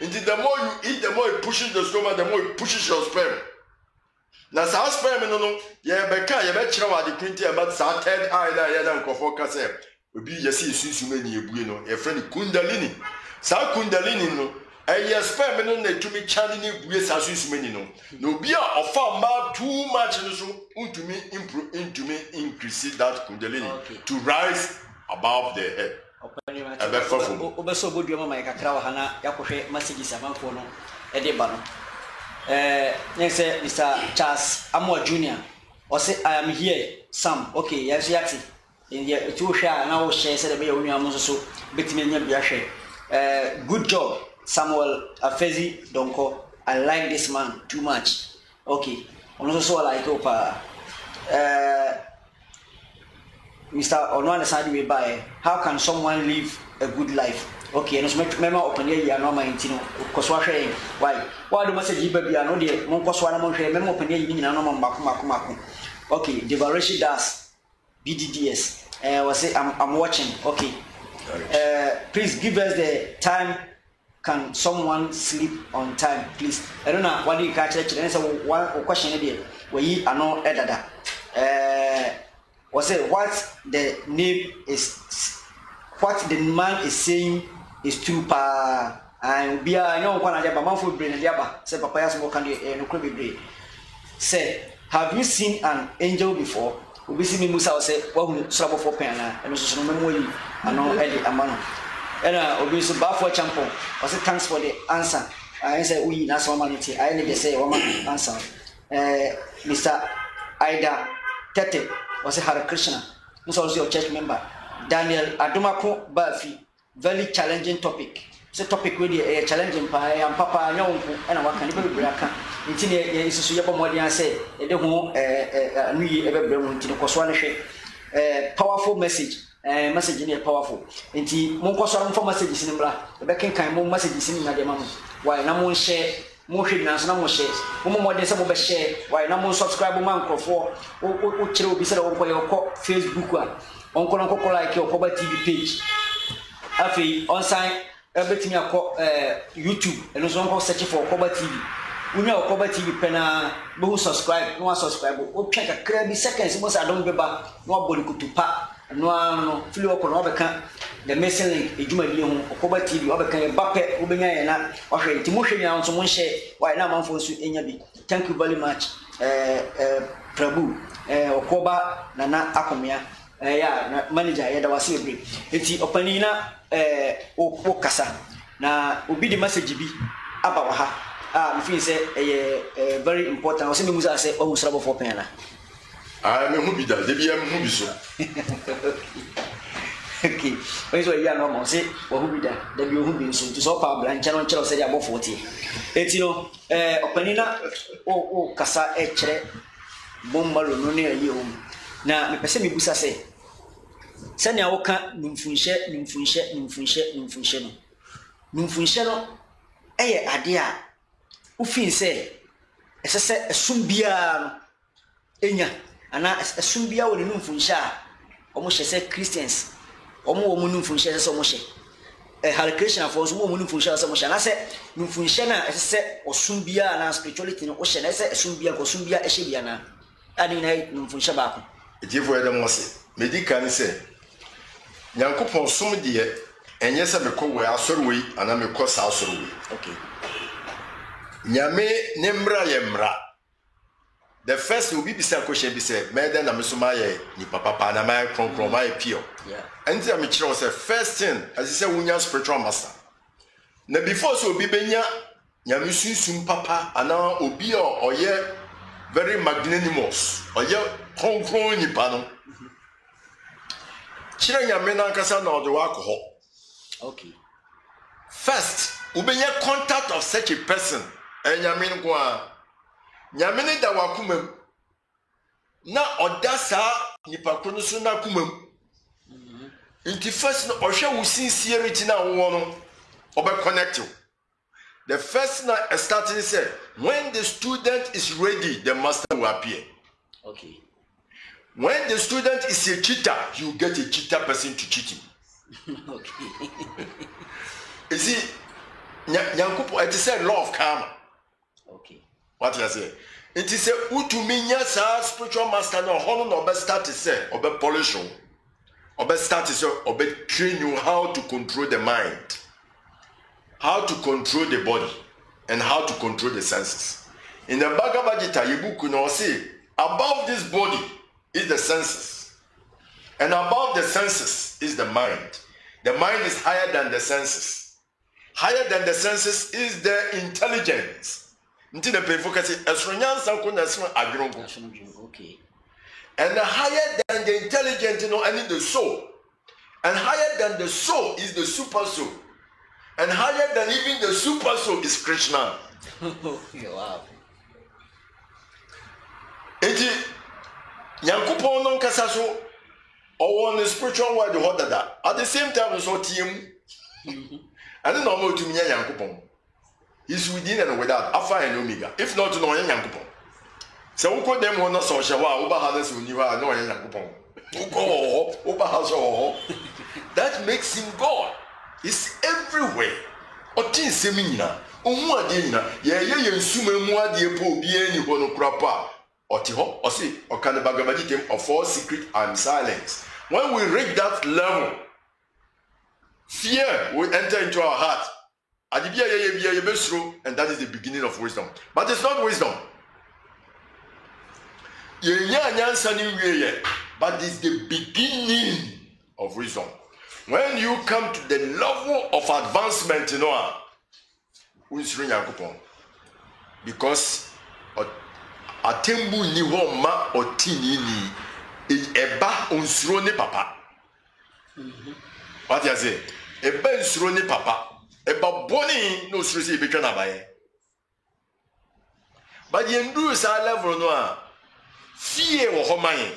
and the more you eat the more it pushes the stomach the more it pushes your sperm na sa sperm no ye be ka ye be kire wa de kwinti about sa third eye na ye na nkofo ka se obi yesi sunsume ni ebue no ye friend kundalini sa kundalini no eye sperm no na tumi chane ni bue sa sunsume ni no no bi a ofa ma too much no so untumi increase that kundalini to rise above the head obeso bodu mama yakakra wa hana yakohwe messages amanfo no ede ba no say Mr. Charles Amwa Jr. or say I am here Sam okay yes yati in the two share now share say the only am so betimi nya bia hwe good job Samuel Afezi Donko I like this man too much okay ono so like opa Mr. Onwana Sadi we buy how can someone live a good life okay no so mema open here ya no mind no koso hwe why do message baby no de mon koso na mon hwe mema open here yi nyina no mako okay Devareshi Das BDDS was say I'm watching okay please give us the time can someone sleep on time please I don't know what you catch it and say one question there we are no edada was say what the name is what the man is saying is true pa and be I know one of the manful brain and yaba say papa has more can no crib brain say have you seen an angel before we see me musa say what trouble for pen and so no memory and no early amano and obi so ba for champion was say thanks for the answer I say we na so manity I need to say woman answer Mr. Aida Tete was a Hare Krishna who's also your church member Daniel Adumako Bafi very challenging topic so topic really a challenging pa am papa nyonko and what can you be aka nti ne isusu yebo modern say e de ho anu yi ebebre mu nti ko so na hwe powerful message message ni powerful nti mon ko so am message sin bra e be kenkan mon message sin na de mamu why na mon share mo hwe na so na mo share mo modern say mo be share why na mon subscribe mo ankrofo o kire obi say wo ko Facebook a onko like your Okoba TV page afi on sign everything akọ YouTube and so onko search for Okoba TV unya Okoba TV pena bo subscribe no subscribe o twa kakra bi seconds mo sa don beba no abodi kutupa no fili oko no beka the message link ejuma bi ho Okoba TV obeka e bape obenya ye na ohwe nti mo hwe nya nso mo nhye why na manfo nso enya bi thank you very much Prabhu Okoba Nana Akomia yeah manager ya da wase break enti opanina o kasa na obi di message bi aba wa ha me feel say very important. I say me musa say o musrabo for pen na. Me hu bi da de bi am hu bi so. Okay. When so ya no mo say wo hu bi da de bi o hu bi so to so pa blanche no nchero say abo 40. Eti no opani na o kasa e kire bombalo no ne ayi o. Na me pese me busa say sɛnea woka nimfunhyɛ no nimfunhyɛ no ɛyɛ ade a wofin sɛ ɛsɛ sɛ ɛsom biara no enya ana ɛsom biara wɔ ne nimfunhyɛ a ɔmo hyɛ sɛ Christians ɔmo wɔ mo nimfunhyɛ sɛ ɔmo hyɛ Hare Krishna for so mo nimfunhyɛ sɛ ɔmo hyɛ na sɛ nimfunhyɛ na ɛsɛ sɛ ɔsom biara na spirituality no wohyɛ na ɛsɛ ɛsom biara ko som biara ɛhyɛ biara na ade na nimfunhyɛ baako ejifo ɛdɛm wɔse medika ne sɛ Nyankopɔn som deɛ ɛnyɛ sɛ mekɔ wɔ asɔre wei ana mekɔ saa asɔre wei. Okay. Nyame ne mmra yɛ mmra. The first will be bisa question bi sɛ mɛdɛ na me so mayɛ nipa papa na mayɛ kronkron mayɛ pure. Yeah. Ɛnti a mekyerɛ wo sɛ first thing ɛsɛ sɛ wonya spiritual master. Na before so obi benya nyame sunsum papa ana obi a ɔyɛ very magnanimous ɔyɛ kronkron nipa no. Chira nyame na nkasa na ɔde wakɔ hɔ. Okay. First, ubenya contact of such a person. Nyame nko a. Nyame ne da wakuma. Na ɔda saa nipa ko no so na kuma. Nti first no ɔhwɛ wo sincerity na wo no ɔbɛ connect you. The first na starting say when the student is ready, the master will appear. Okay. When the student is a cheater, you get a cheater person to cheat him. Okay. You see, Nyankupo, it is a law of karma. Okay. What you say? It is a utuminya sa spiritual master no hono no be start to say, obe polish you, obe start to say, obe train you how to control the mind, how to control the body, and how to control the senses. In the Bhagavad Gita, Yibuku no say above this body is the senses, and above the senses is the mind. The mind is higher than the senses. Higher than the senses is the intelligence. Okay. And higher than the intelligence, I need the soul. And higher than the soul is the super soul. And higher than even the super soul is Krishna. Wow. Nyankopon non kasa so on the spiritual world that at the same time so team and then normal to me Nyankopon is within and without Alpha and Omega if not no Nyankopon so we call them one so shawa oba hadas uni wa no Nyankopon oba haso that makes him God. Is everywhere otin semina ohu ade nyina ye nsuma mu ade po bi ani ho no krapa Otiho, Osi, Okanabagabadi of all secret and silence. When we reach that level, fear will enter into our heart. And that is the beginning of wisdom. But it's not wisdom. But it's the beginning of wisdom. When you come to the level of advancement, because atembu ni ho ma otini ni eba onsuro ne papa. What you say? Eba onsuro ne papa. Eba boni no onsuro se betwa na baye. But you do sa level no fear wo ho man.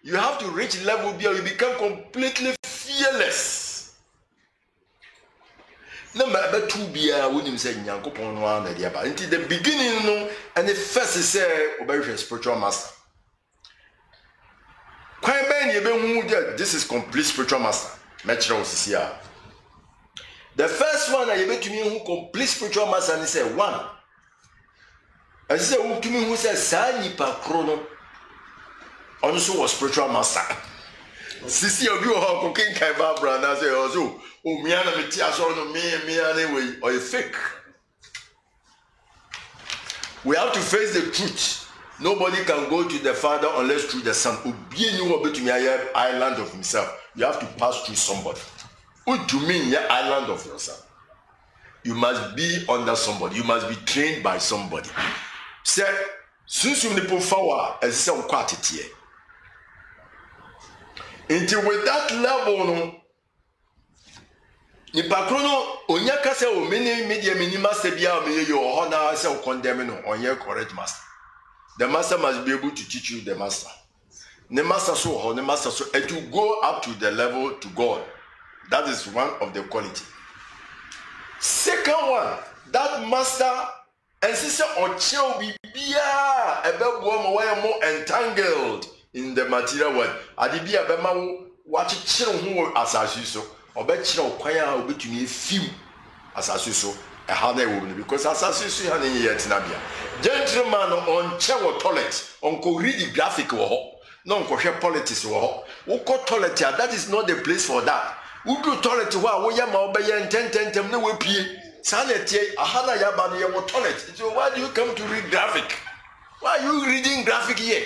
You have to reach level where you become completely fearless. No matter two bia wonim say Nyankopon no na dia ba. Until the beginning no and the first say obey spiritual master. Kwan ben ye be hu this is complete spiritual master. Metro osisia. The first one that you be to me who complete spiritual master and say one. I say who to me who say sa nipa krono. Also was spiritual master. Sisi obi o ho kokin kai Barbara na say also oh, me and me tia so no me anyway or a fake. We have to face the truth. Nobody can go to the Father unless through the Son. Island of himself. You have to pass through somebody. What do you mean, yeah, island of yourself? you must be under somebody. You must be trained by somebody. Say, soon the power as some quantity. Until with that level, no. Nipakrono onyaka se o mini media master bia o me yo honor se o condemn no on your correct master. The master must be able to teach you the master. The master so the master so and to go up to the level to God. That is one of the quality. Second one, that master and sister or child be more entangled in the material world. Adibia bema watch children who assassin so or bet you kwaya will be to me few assassin so a hard woman because assassin so honey yet nabia. Gentleman on chair toilet on co read the graphic or no politics or toilet that is not the place for that. Who go toilet wa we yama obey and 10 no we pie sanity ahana yaba no toilet. So why do you come to read graphic? Why are you reading graphic here?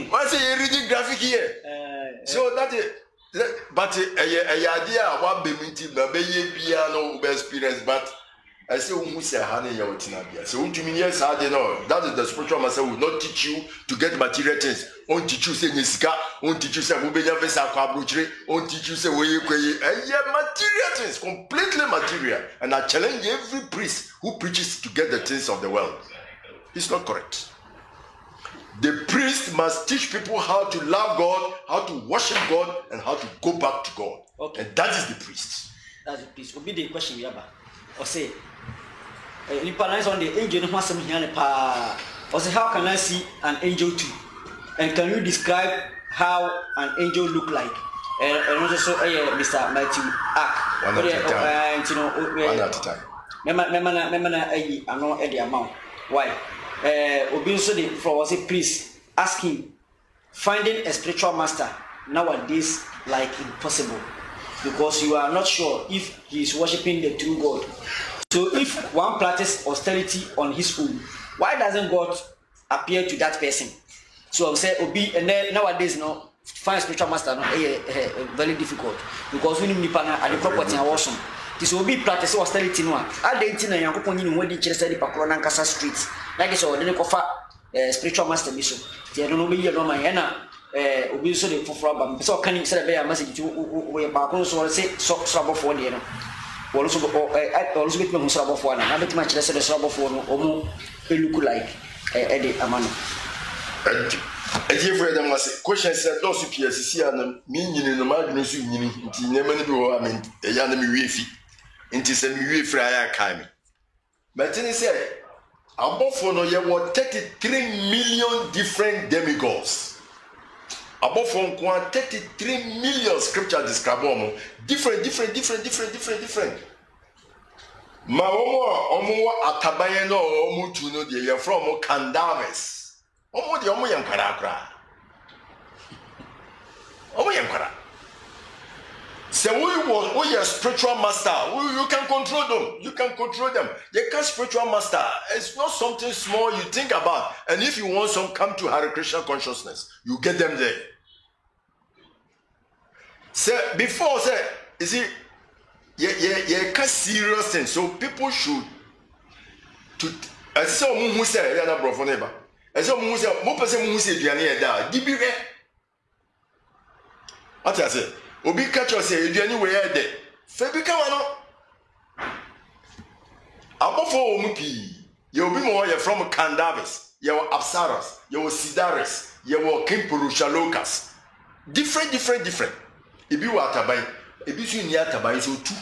Why say you reading graphic here? So that is but a idea what be meeting na be ye bia no experience but I say who say honey ya otinabia. So what you mean yes I know that is the spiritual master will not teach you to get material things. On teach you say nesika, on teach you say we be vesa kwa brochire, on teach you say we material things, completely material. And I challenge every priest who preaches to get the things of the world. It's not correct. The priest must teach people how to love God, how to worship God, and how to go back to God. Okay. And that is the priest. That's the priest. Will be the question we have. Or say, you pronounce on the angel who has some here. Or say, how can I see an angel too? And can you describe how an angel look like? And also, Mr. Matthew Ark. One at a time. Remember, I know the amount. Why? Also the was a priest asking, finding a spiritual master nowadays like impossible because you are not sure if he is worshiping the true God. So if one practices austerity on his own, why doesn't God appear to that person? So I say Obi and then nowadays no find a spiritual master very difficult because we need at the property and awesome. This will be practice austerity no. I didn't know Yankopon you when the church the Pakro Nankasa streets. Like so then kofa spiritual master biso. They don't know me no my na obi so the for so can you say be a message to we Pakro so say so trouble for there no. Also bit me trouble for na bit much less the trouble for no omo look like the amano. And if we must question said those who PSC and meaning no madness so nyini nti nyema ne bi ho amen e ya na me wiefi nti se me wiefi aya kai me but then say abofo no ye were 33 million different demigods abofo nko 33 million scripture describe them different ma omo atabaye no omo tu no de ye from Candaves. Omo de omo yankara kra. Omo yankara. So we are spiritual master. You can control them. You can control them. They can spiritual master. It's not something small you think about. And if you want some, come to Hare Krishna consciousness. You get them there. So before say, you see, yeah, serious thing. So people should to. I saw who say, "Yana bro for neighbor." I saw who say, "Mo person who say Diane da." Dibiwe. What I say? Obi catch us say Diane we are there. Febi kawano. Abofo omupi. You obi mo you from Candaves. You were Apsaras. You were Sidaris. You were Kimpurushalokas. Different. Ebi wa ataban. Ebi su ni ataban so tu.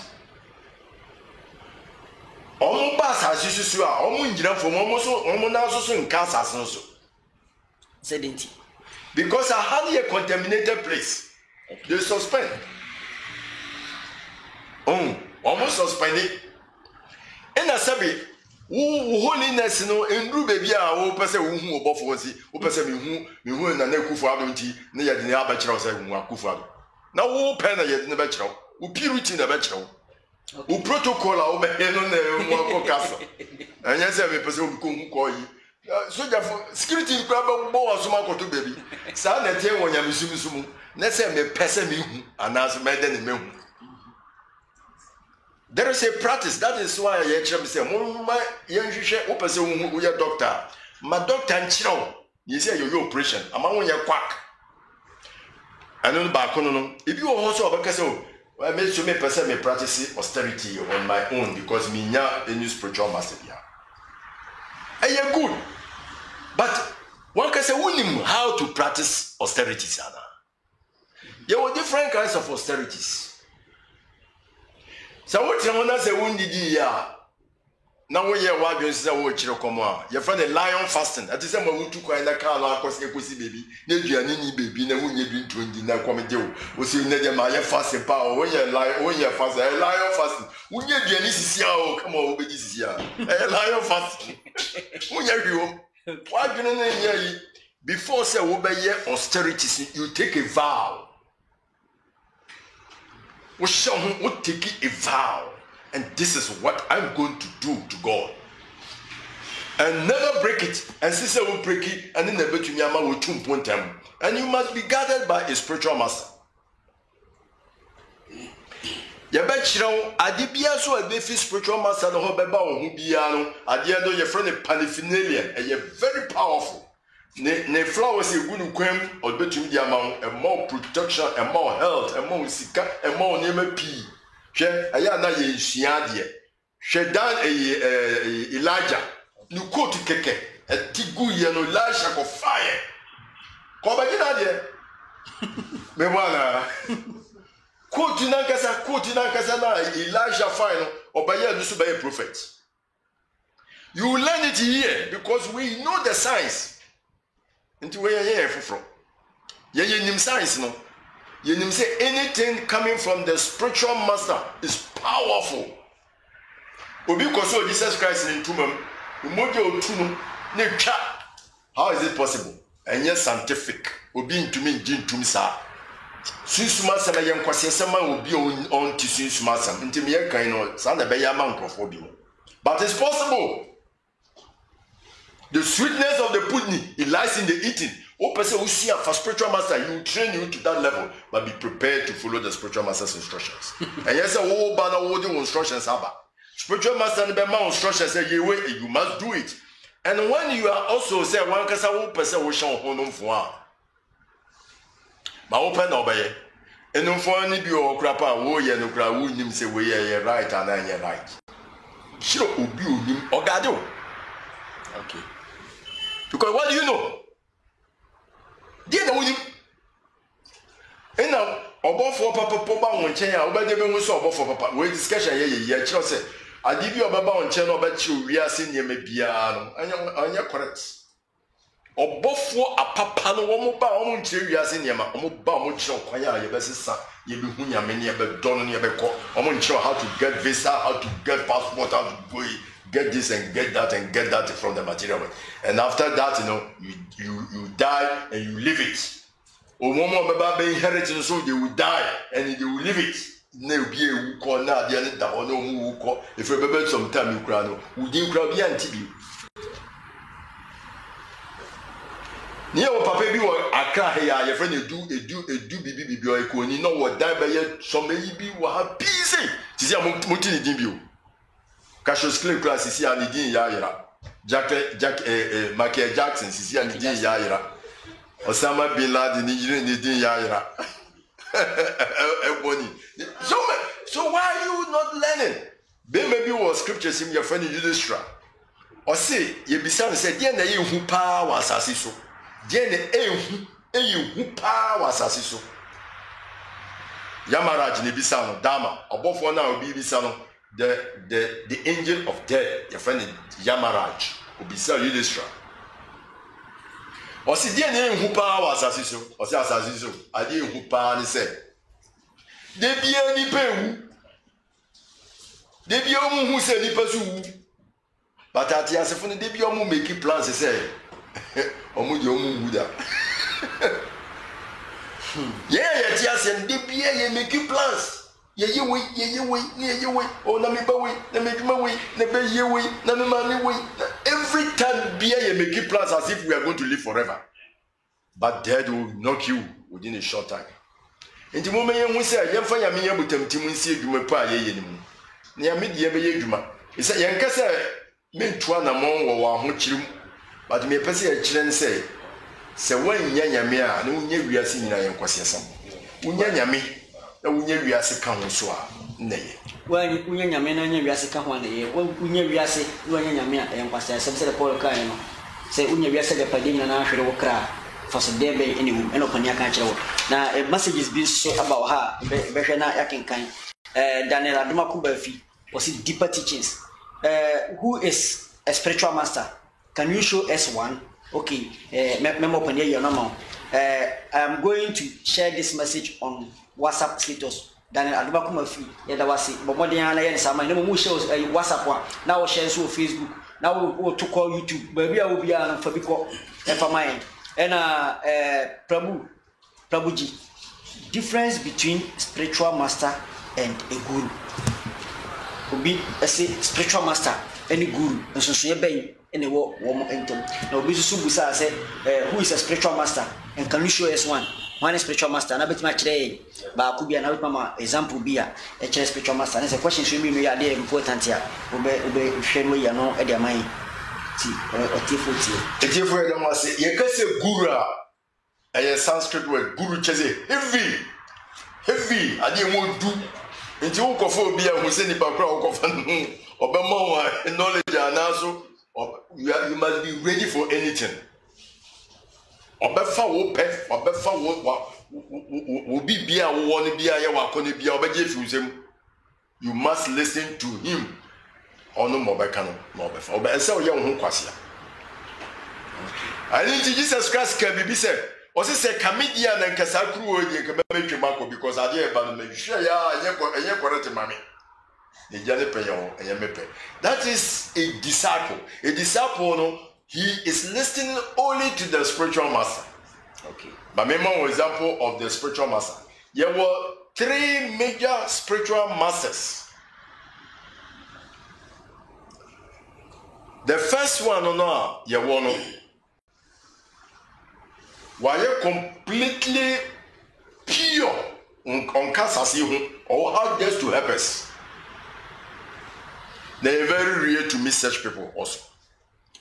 Omo ba asasusu a omo ngira fom omo na so nka asase so. Sedenti. Because I had a contaminated place. They suspend. Almost suspended. And I said, holiness no endru baby a wo pese wo hu obofo wonsi wo pese me hu na kufu adonti na ye de ne abakira wo hu akufu ado na wo pe na ye de ne ba kira wo purity na ba kira wo protocol a wo be no na wo akokasa anya se me pese wo ko hu ko yi so for security crab bo asoma koto baby sa na tie wo nyamisumisu Let's say me person me and as me then me. There is a practice. That is why I actually say, "Mama, young share open say we are doctor. My doctor and child, you say your operation. I'm on your quack." I know the back no. If you also because I made to me person me practice austerity on my own because me nya a new spiritual master here. And you're good, but one can say we know how to practice austerity, sana. There were different kinds of austerities. So what you want to say when did you now we hear what you say what you come on. Your friend the lion fasting. At the same time we took in the car now cause ekosi baby. Ne duane baby na when you drink 20 na come dey. We say na dem my fasting power when you fast lion fasting. When you duane sisi o come on obedi sisi a. Lion fasting. When you hwe why you no hear before say we be here austerity you take a vow. We shall take a vow, and this is what I'm going to do to God, and never break it. And sister will break it, and then never to Miyama will tune point them. And you must be guided by a spiritual master. You bet you know, I did be also a beefy spiritual master. The whole Baba who be at the end of your friend a paraphernalia, and you're very powerful. Ne flowers a good queen or between the amount and more protection and more health and more sika and more name p. She ayana ye shiadie. She dan Elijah. Nu quote keke a tigu yano lash of fire. Kobagina de Mewana quote nankasa na Elijah fire or by a new prophet. You learn it here because we know the science. Into where you hear from. You nim science no. You nim say anything coming from the spiritual master is powerful. Obi koso Jesus Christ in tumam. Umojo tumum ne twa. How is it possible? And yet scientific. Obi ntumi ngi ntumi sa. Susuma sama yem kwase sama obi on ti susuma sam. Ntimi ye kan no sa na be ya man krofo bi mo. But it's possible. The sweetness of the pudding, it lies in the eating. Oh, person who see a for spiritual master, he will train you to that level, but be prepared to follow the spiritual master's instructions. And yes, oh, banner holding instructions, Abba. Spiritual master and the man instructions say, you must do it. And when you are also say, one person will show home for ma open obey. And no for any be or crapper, oh, yeah, no crowd, who him say, we are right and I am right. Sure, ubi him or gado. Okay. Because what do you know? Dear know you. And now, about for Papa on chain, I'll bet they so about for Papa. We discussion here, say, I give you a baba on channel, but you are seeing you may be on your correct. Or both for a papa no one about on cherries in Yama, much of Quaya, your best son, you be who you many ever done on your back. I'm not sure how to get visa, how to get passport, how to go. Get this and get that from the material world. And after that, you know, you die and you leave it. Or one more baby inheritance, so they will die and they will leave it. No be a call now, the other or no who call. If you remember some time you cry, who didn't cry beyond TV. Near Papa be what I cry here, your friend, you do baby or a coon, you know what die by yet, so maybe will have peace. To see a multi debut. Cassius Clay class ici à Nidin Yaira. Michael Jackson ici à Nidin Yaira. Osama Bin Laden Nidin Yaira. So why are you not learning? Maybe was scriptures in your friend Yudhisthira. Or say, you be sound said, Diana, you who power was assiso. Diana, you who power was assiso. Yamaraj Nibisano, Dama, above one now be Bisano. The angel of death, your friend Yamaraj, will be so Yudhisthira. Or see, dear name who power was Assiso, or say Assiso, I didn't who power and said, They be any pay. They be who say any pursue. But at the answer from the Debium making plans, they say, Omudium Buddha. Yeah, yes, and Debia making plans. Ye wait, oh, every time beer you make plans as if we are going to live forever. But death will knock you within a short time. nti mo me yen hu se yemfa nyame yabutamtim nsi adwuma pa ye mu na ya me de be ye adwuma isa yen ka se mentua na mon wo ho kirim but me pese ya kire nse se wanya nyame a na unya wiase nyina yen kwasesam unya nyame na unya wiase ka ho so a na ye wani unya nyame na nya wiase ka ho na ye unya wiase unya nyame a yen kwasesam se Paul ka no se unya wiase de padi na hwere wo kra for so dey be anyway eno pania ka kire wo na messages be so about her be hwe na yakenkan Daniel Adumakuba fi was it deeper teachings who is a spiritual master? Can you show us one? Okay, I'm going to share this message on WhatsApp status. Daniel Adumakuba fi yeda wasi bomodian na yen sama no mu share WhatsApp wa na wo share so Facebook na wo to call YouTube ba bia wo bia na fa biko e fa mind na Prabhuji, difference between spiritual master and a guru. Obi say spiritual master any guru nso so ye ben ene wo mo entom na obi so busa say who is a spiritual master and can you show us one spiritual master na betima kire ba ku bia na betima example bia e kire spiritual master na say question so mi no ya dey important ya obe hwe no ya no e dey man ti otifo e dem say ye ka say guru a Sanskrit word guru cheze heavy ade mo du nti wo kofo bia hu se ni pakra wo kofa no obema wa knowledge anaso you must be ready for anything. Obefa wo pe obefa wo bibia wo woni bia ye wakone bia obeje fiusem. You must listen to him. Ono mobeka no obefa obese wo ye ho kwase a. I need Jesus Christ can be said. O se comedian na nkasa kru o ye ka be twemako because ade e ba no me hwe ya enye correct mame. That is a disciple. A disciple, no, he is listening only to the spiritual master. Okay. But remember an example of the spiritual master. There were 3 major spiritual masters. The first one, were completely pure on Kasasi or how just to help us. They are very rare to meet such people also.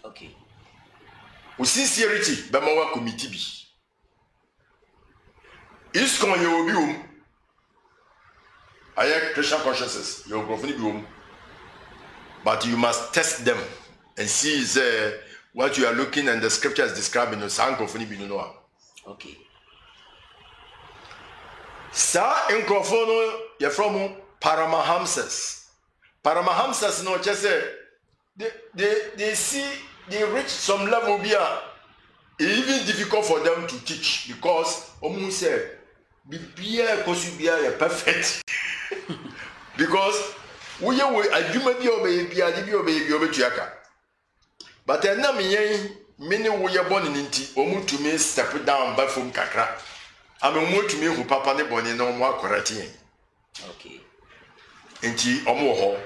Okay. With sincerity, Bamawa committee be. Is con you be I have Christian consciousness, you will be but you must test them and see what you are looking and the scripture is describing no sankrofoni bi no. Okay. Sa enkrofono ye from Paramahamsas. Paramahamsas no just say they see they reach some level bia even difficult for them to teach because omu say bibia kosubia ya perfect because we adwuma bia obeyebia de bia obeyebia obetuaka but enam yen mini we born in nti omu to me step down by from kakra amomu to me hu papa ne boni no mo akorati yen. Okay. Enti omu ho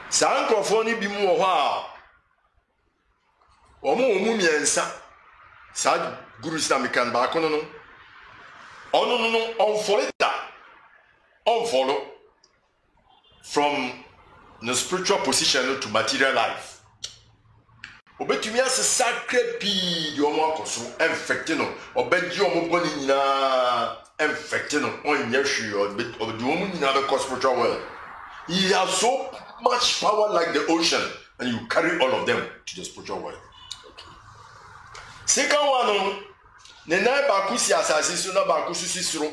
sa nkrofo ni bi mu ho a omu miensa sa guru islamican ba kono no ono no on follow from the spiritual position to material life obetumi as sacred pi di omu akoso infecte no obeji omu boni nyina infecte no onye hwe obedi omu nyina be spiritual world. He has so much power like the ocean, and you carry all of them to the spiritual world. Okay. Second one, Nenai Bakusi Asasi Suna Bakusi Sisro.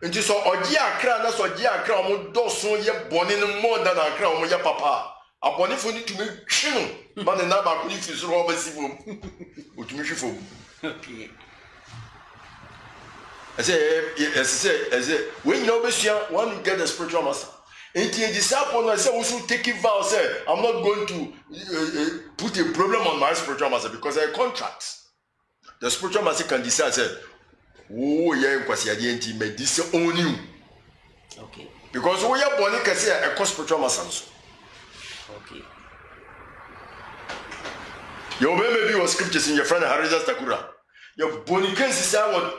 And you saw Odia Kran, that's what Dia Kram does so ye bonin more than a crown, your papa. A bonifuni to me, but the Nabakusi is Robert Sivum. Which means you. Okay. I say, when you know, one you get the spiritual master. And the disciple I say, we should take it vow. Say, I'm not going to put a problem on my spiritual master because I contract. The spiritual master can decide, say, oh, yeah, because you didn't make this on you. Okay. Because we are born, you can say, a spiritual master. Okay. Your baby was scriptures in your friend Harija Takura. Your Bonican sister was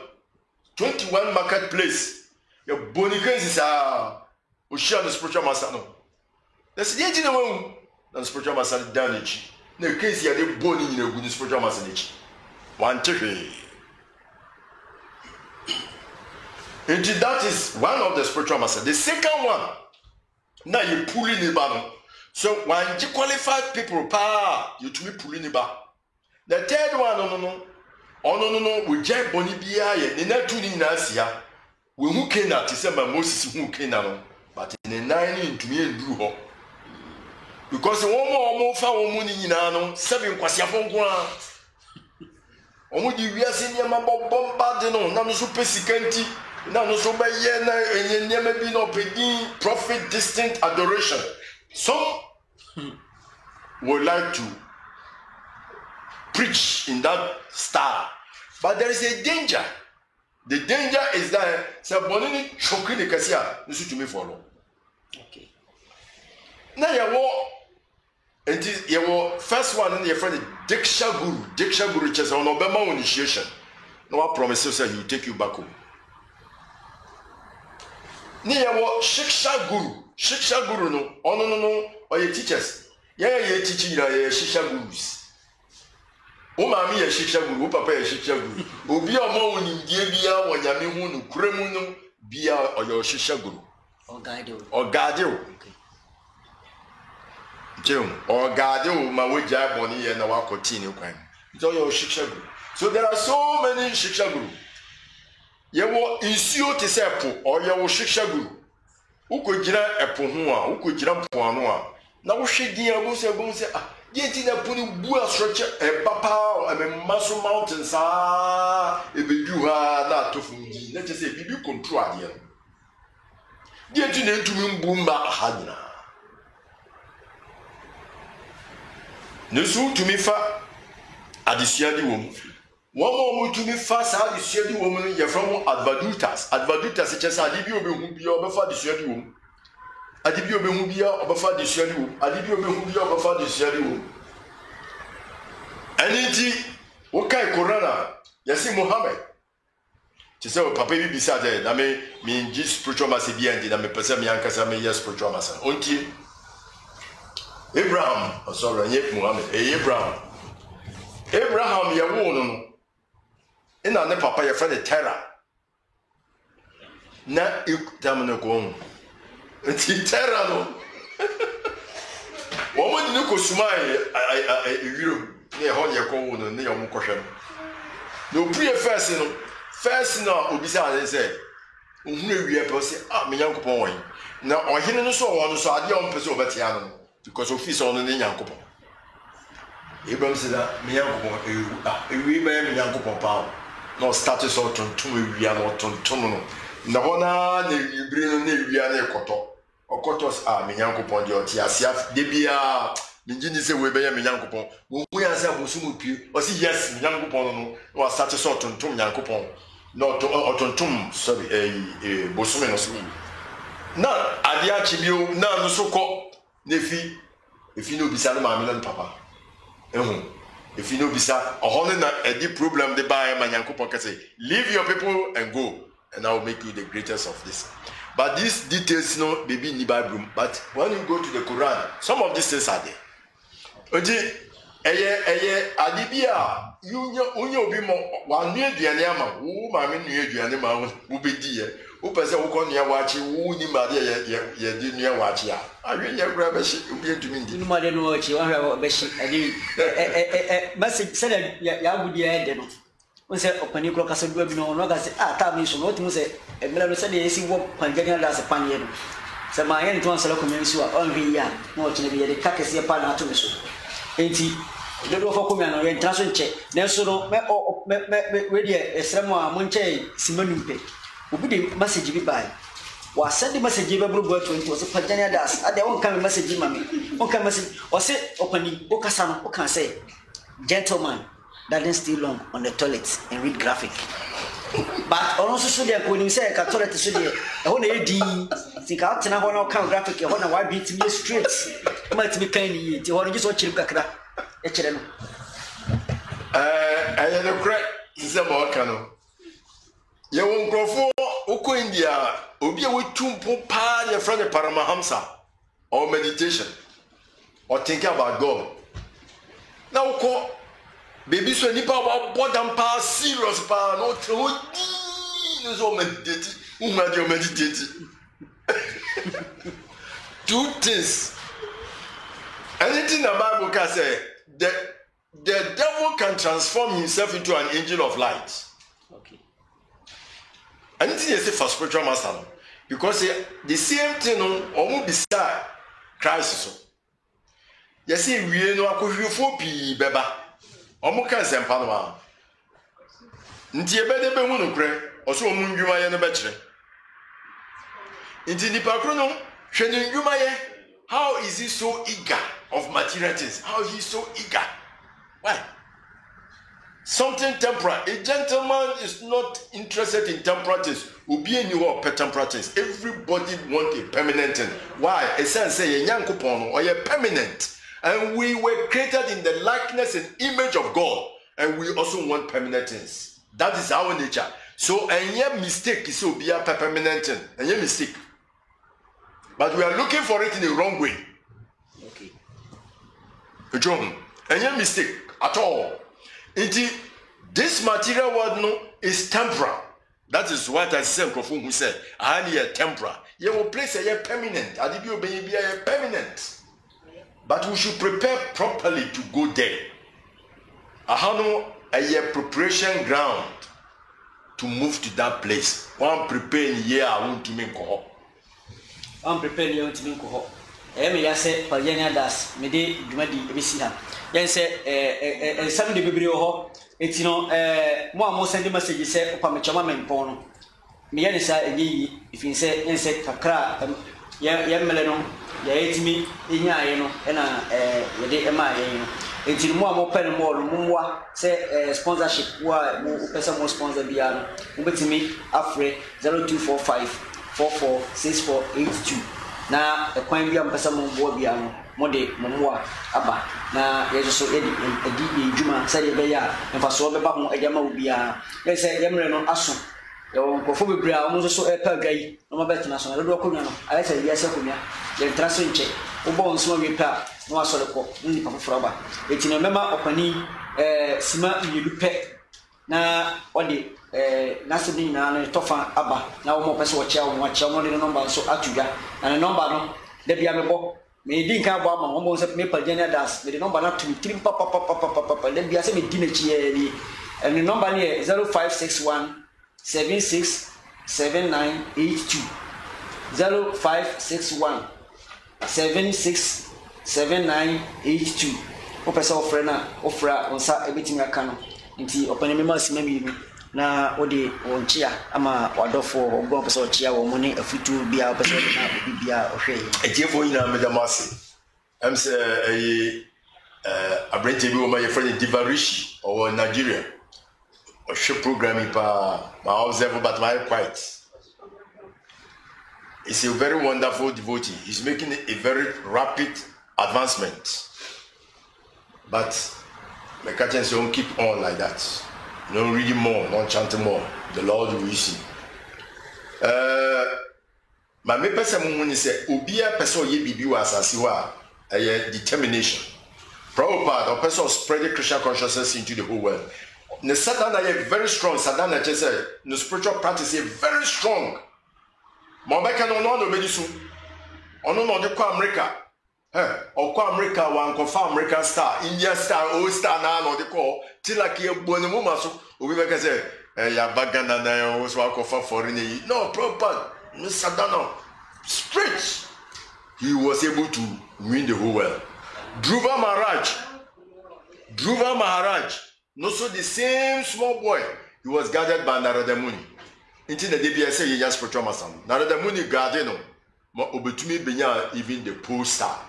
21 marketplace. your bony cases are who share the spiritual master. No, that's the engine one. The spiritual master damage. No case you are bony in a good spiritual master. One chicken. And that is one of the spiritual master. The second one, now you pulling the bottom. So when you qualified people, you to be pulling the back. The third one, no, we just boni biya. The next two in Asia, we who cannot to say Moses who cannot, but in the 9 into me and do ho. Because one more found money in ano, 7 quasiafon. Omudi we are seeing your mamma bombarded on, none so pessicanti, none so by yena, and you never been operating prophet distinct adoration. Some would like to preach in that style, but there is a danger. The danger is that somebody choking the cassia, listen to me follow. Okay. Now you walk. And this your first one in your friend Diksha Guru just on Obama initiation. No one promises that he will take you back home. Near what Shiksha Guru no, oh no, or your teachers. Yeah, you're teaching Shiksha Gurus. Oh, mammy, a Shiksha Guru, Papa, a Shiksha Guru. Oh, be a moan in Gabia or Yamimun, Kremuno, Bia or your Shiksha Guru. Or Gadio. Or Gadio, my way jab on here and I will continue crime. It's all your Shiksha Guru. So there are so many Shiksha Guru. You will ensure to say, or your Shiksha Guru. Who could get a Pohua, who could jump Puanoa. Now, she dear will say, get in a putting Bua structure, a papa, and a muscle mountains. If you are not to Fuji, let us say, if you control here. Get in to me, Boomba Hadna. Nesu to me fa adisiadi woman. One more to me fast adisiadi woman, you're from Advadutas. Advadutas, it's just Adibio Behubia of a fadisiadi woman. Adibio Behubia of a fadisiadi woman. Adibio Behubia of a fadisiadi woman. And indeed, what kind of Corona? Yassi Mohammed. To say, Papa, be beside it. I mean, just spiritual massive and I may perceive me and Casame, yes, spiritual massive. Until Abraham, sorry, Muhammad, Abraham, you won't. And I papa, your friend, terror. Not you, Tamina Gong. It's terror. Woman, you could smile. You near Honya Gong, near Mukoshan. No pre first now, Ubisa, they say, we are person, my young boy. Now, I hear no so one, so I don't pursue Batiano. Because of his own in Yankopo. Abraham said that me Yankopo, we bear me Yankopo power. No status or Tontum, we are not Tontum. Nahona, you bring a new Koto. Or Kotos are me Yankopo, your Tiasiaf, Debia, Minjini say we bear me Yankopo. We answer Busumupi, or see yes, Yankopo, or status or Tontum Yankopo. Not Tontum, sorry, a Bosumen. Now, Adiachibio, now so called. Nefi, if you know Bisa, my million papa. If you know Bisa, a whole a deep problem, they buy my Yanko Pocket say, leave your people and go, and I will make you the greatest of this. But these details, no, baby in the Bible. But when you go to the Quran, some of these things are there. Adibia, you be more one near the Anama, who my men near the Anima will be dear. Who person who can near watch you, who ni Maria, ye did near watch ya. I really grab a shit to me. You might know what you are, Bessie. Message said, ya would be ended. When said, open your clock as a webinar, no, I said, tell me so what to say. And Miller said, you see what Pangagan does a pan. So my end to answer a community on Via, more to be a Cacassia Pana to me. Ain't he? The door for Comiano and Transon check. Nelson, ready a Samoa Monte, Simonumpe. Who did message by? Was send the message of a blue to was a Pagania das. At the one kind of message, mammy. One kind message or say opening Okasano, who can say, gentleman, that didn't stay long on the toilet and read graphic. But also, so they when you say a toilet to the whole AD, think out and I want to count graphic, I want to wipe it to me straight. It might be kindly, you want to just watch him. I had a crack, is a more canoe. You won't go for oko India obi a wetumpo pa your friend Paramahamsa or meditation or thinking about God. Now oko baby so nipa wa bodam pa serious pa no so meditate meditate. Two things. Anything the Bible can say, the devil can transform himself into an angel of light. Okay. Anything you say for spiritual master, because the same thing on beside Christ. You see, we know akofio pi beba. Omo kan sempa no ma. Nti ebede be hu no kre, oso omu ndwuma ye no be kire. Nti nipa kro no hwe ne ndwuma ye. How is he so eager of material things? How is he so eager? Why? Something temporal. A gentleman is not interested in temporal things. Temporal things. Everybody wants a permanent thing. Why? A sense say or a permanent. And we were created in the likeness and image of God. And we also want permanent things. That is our nature. So any mistake is to be a permanent thing. Any mistake. But we are looking for it in the wrong way. Okay. John, any mistake at all. This material world is temporal. That is what I said. Who said, "I need a temporal. You will place a permanent. I did you be a permanent." But we should prepare properly to go there. I have a preparation ground to move to that place. One preparing year, I want to make go. I'm preparing you to go. I say, Pagania das, Mede, Jumadi, Messina. Then say, some de Bibrio, it's more sending messages say, Pamachama and Pono. Mianisa, if you say, and say, Kakra, young Melano, me in Yano, and the MI. Until more pen more, say sponsorship, why more sponsor Biano, me Afre 0245. 446482 na ekwan bia mpesa mo bo bia no mode momoa aba na yeso edi edwuma say be ya mfaso be ba ho agama wo bia ye say yemre no aso yo nkofo bebre a mo so epa gai no ma bet na so do ko no ala say ya se ko nya ye traso nche wo bo nso we pa no aso le ko ni papa froba eti no mema opani sima yelu pe na odi nasidi na no tofa aba na wo mo pese wo chia mo de number so atuga na number no de bia mebo me di nka bo ama wo mo se me Pagania das me de number na to 3 papa de bia se me di na chi ni and the number ni 0561 767982 0561 767982 wo pese ofre na ofra onsa ebetimi aka no nti opane me mas mami na odi onchia ama wadofo ogbo pese ochia wo mo ne afutu bia pese na bibia ohwe ejefo ina me damase am say abrente bi wo ma ye friend Divarishi or Nigeria or show programming pa ma observe but my quite. He's a very wonderful devotee. He's making a very rapid advancement. But my Christians don't keep on like that. No reading more, not chanting more. The Lord will see. My me person when say obia person ye bibi wa asasi wa determination. Prabhupada or person spreading Christian consciousness into the whole world. The Satan is very strong. Satan just say the spiritual practice is very strong. Mobeka no medisu. Ono no de kwa America. Okwa America wan ko fa American star, India star, old star na no de ko tilaki ebonu mu maso. Obi beka say ya baganda na o so akofa foreign yi. No proper. Satan straight. He was able to win the whole world. Dhruva Maharaj, no so the same small boy, he was guarded by Narada Muni. Until the DBS say he just spiritual master. Narada Muni guarded him. Obetumi benya even the pole star,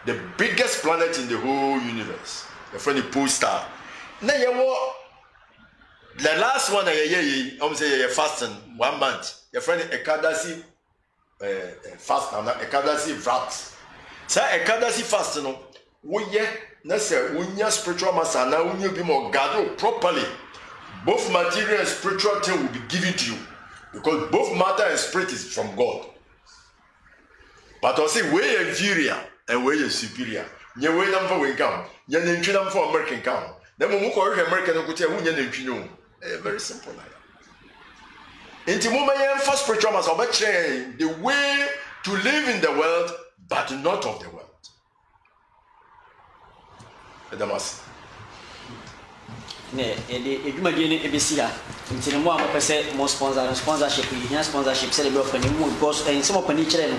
the biggest planet in the whole universe. The friend the pole star. Now the last one I'm say fasting 1 month. Your friend Ekadasi fast now Ekadasi vrat. Say Ekadasi fast no. We na say we spiritual master now we be more guarded properly. Both material and spiritual thing will be given to you. because both matter and spirit is from God. But I say we are inferior and we are superior. You way number we come. You need to for American count. Then we call American who tell you very simple like that. In the moment first spiritual must obey the way to live in the world, but not of the world. Damas. Ne, edwuma die ne ebesi ha. Nti ne mo a mopese mo sponsorship yi, sponsorship se le be ofani mo because se mo pani kire no.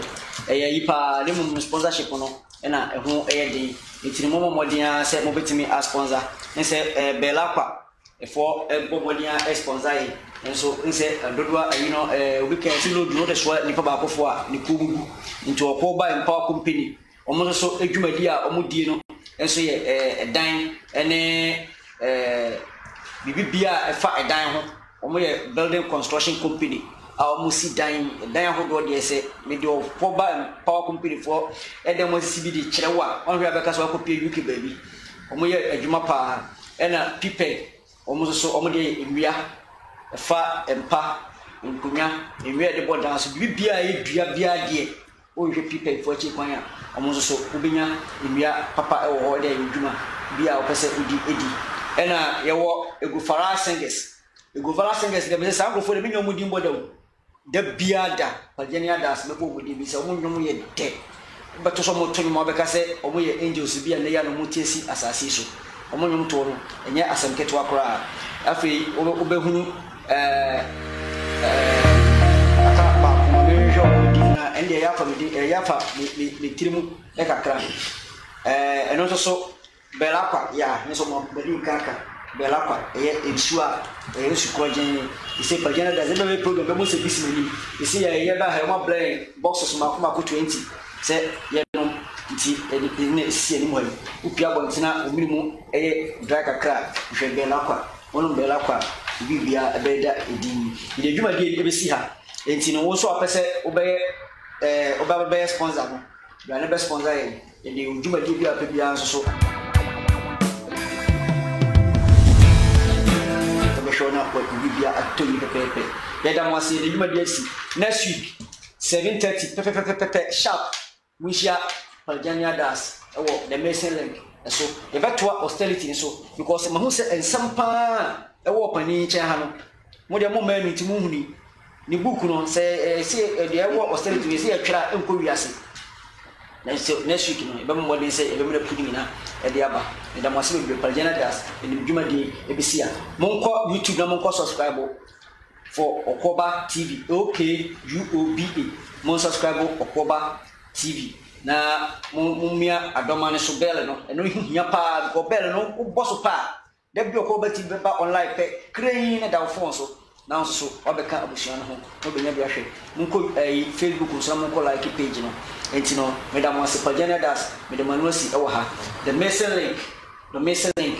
Yi pa le mo sponsorship no na eho de. Nti ne mo modin se mo betimi a sponsor. Nse Bella Kwa for bobodin a sponsor yi. Nso nse dodwa you know weekend si load no de so ni pa ba kofo a ni kubugu. Nti Okoba Empower Company. Omo so edwuma die a omo die no. Nso ye dan ene bibia efa edan ho omo ye building construction company a omo si dan ho do de se me de Okoba Power Company for edem si bi de kirewa on hwe abeka so akopie UK baabi omo ye adwuma pa ena pipe omo so omo de nwia efa empa nkunya nwia de bodan so bibia ye dua bia de o hwe pipe for chi kwan a omo so ubenya nwia papa e wo de adwuma bia opese edi ena yewo Egufara singers de be say agrofo de menyo mudi mbodaw da biada pagenia das be ko mudi bi say wonwom ye de beto so mo tonu mo be ka say omo ye angels bia ne ya no mutiesi asase so omo nwom to no enye asemketo akora afei obehunu aka ba ko be jo mudi na ende ya fa mudi ya fa me tirimu e kakra eno so Bella Kwa ya nso mo beli kaka Bella Kwa ensua sukrojen ise pagena da zebe program be mo se bisimani ise ya ba ha mo blend boxes ma ko 20 se ye no nti ne ise ni mo upia bontina ominimu dry kakra hwe Bella Kwa wono Bella Kwa bibia ebeda edin ide dwuma die ebesi ha enti no wo so apese oba sponsor no ya ne be sponsor ye ide dwuma die bia bibia so Shona what Bibia atoli pepe. Yada mo ase de yuma si next week 7:30 pepe sharp. We share Paljania das ewo the Mason link. So e beto hostility so because mahu se ensampa ewo pani che ha no. Mo de mo ma nti mo huni. Ni book no se de ewo hostility we se atwira enko wiase. Next week no e be mo de se e be me pudi na e de aba. E da mo ase be Paljania das e ni dwuma de e be sia. Monko YouTube na monko subscribe for Okoba TV. OKUOBA. Mon subscribe Okoba TV. Na mumia adoma ne so bell no. Eno hia pa ko bell no wo boso pa. Da bi Okoba TV ba online pe crane na da phone so. Na so obeka abusuan ho. No be nya bi ahwe. Monko Facebook so monko like page no. Enti no me da mo ase Paljania das me da manuasi e wo ha. The Mason link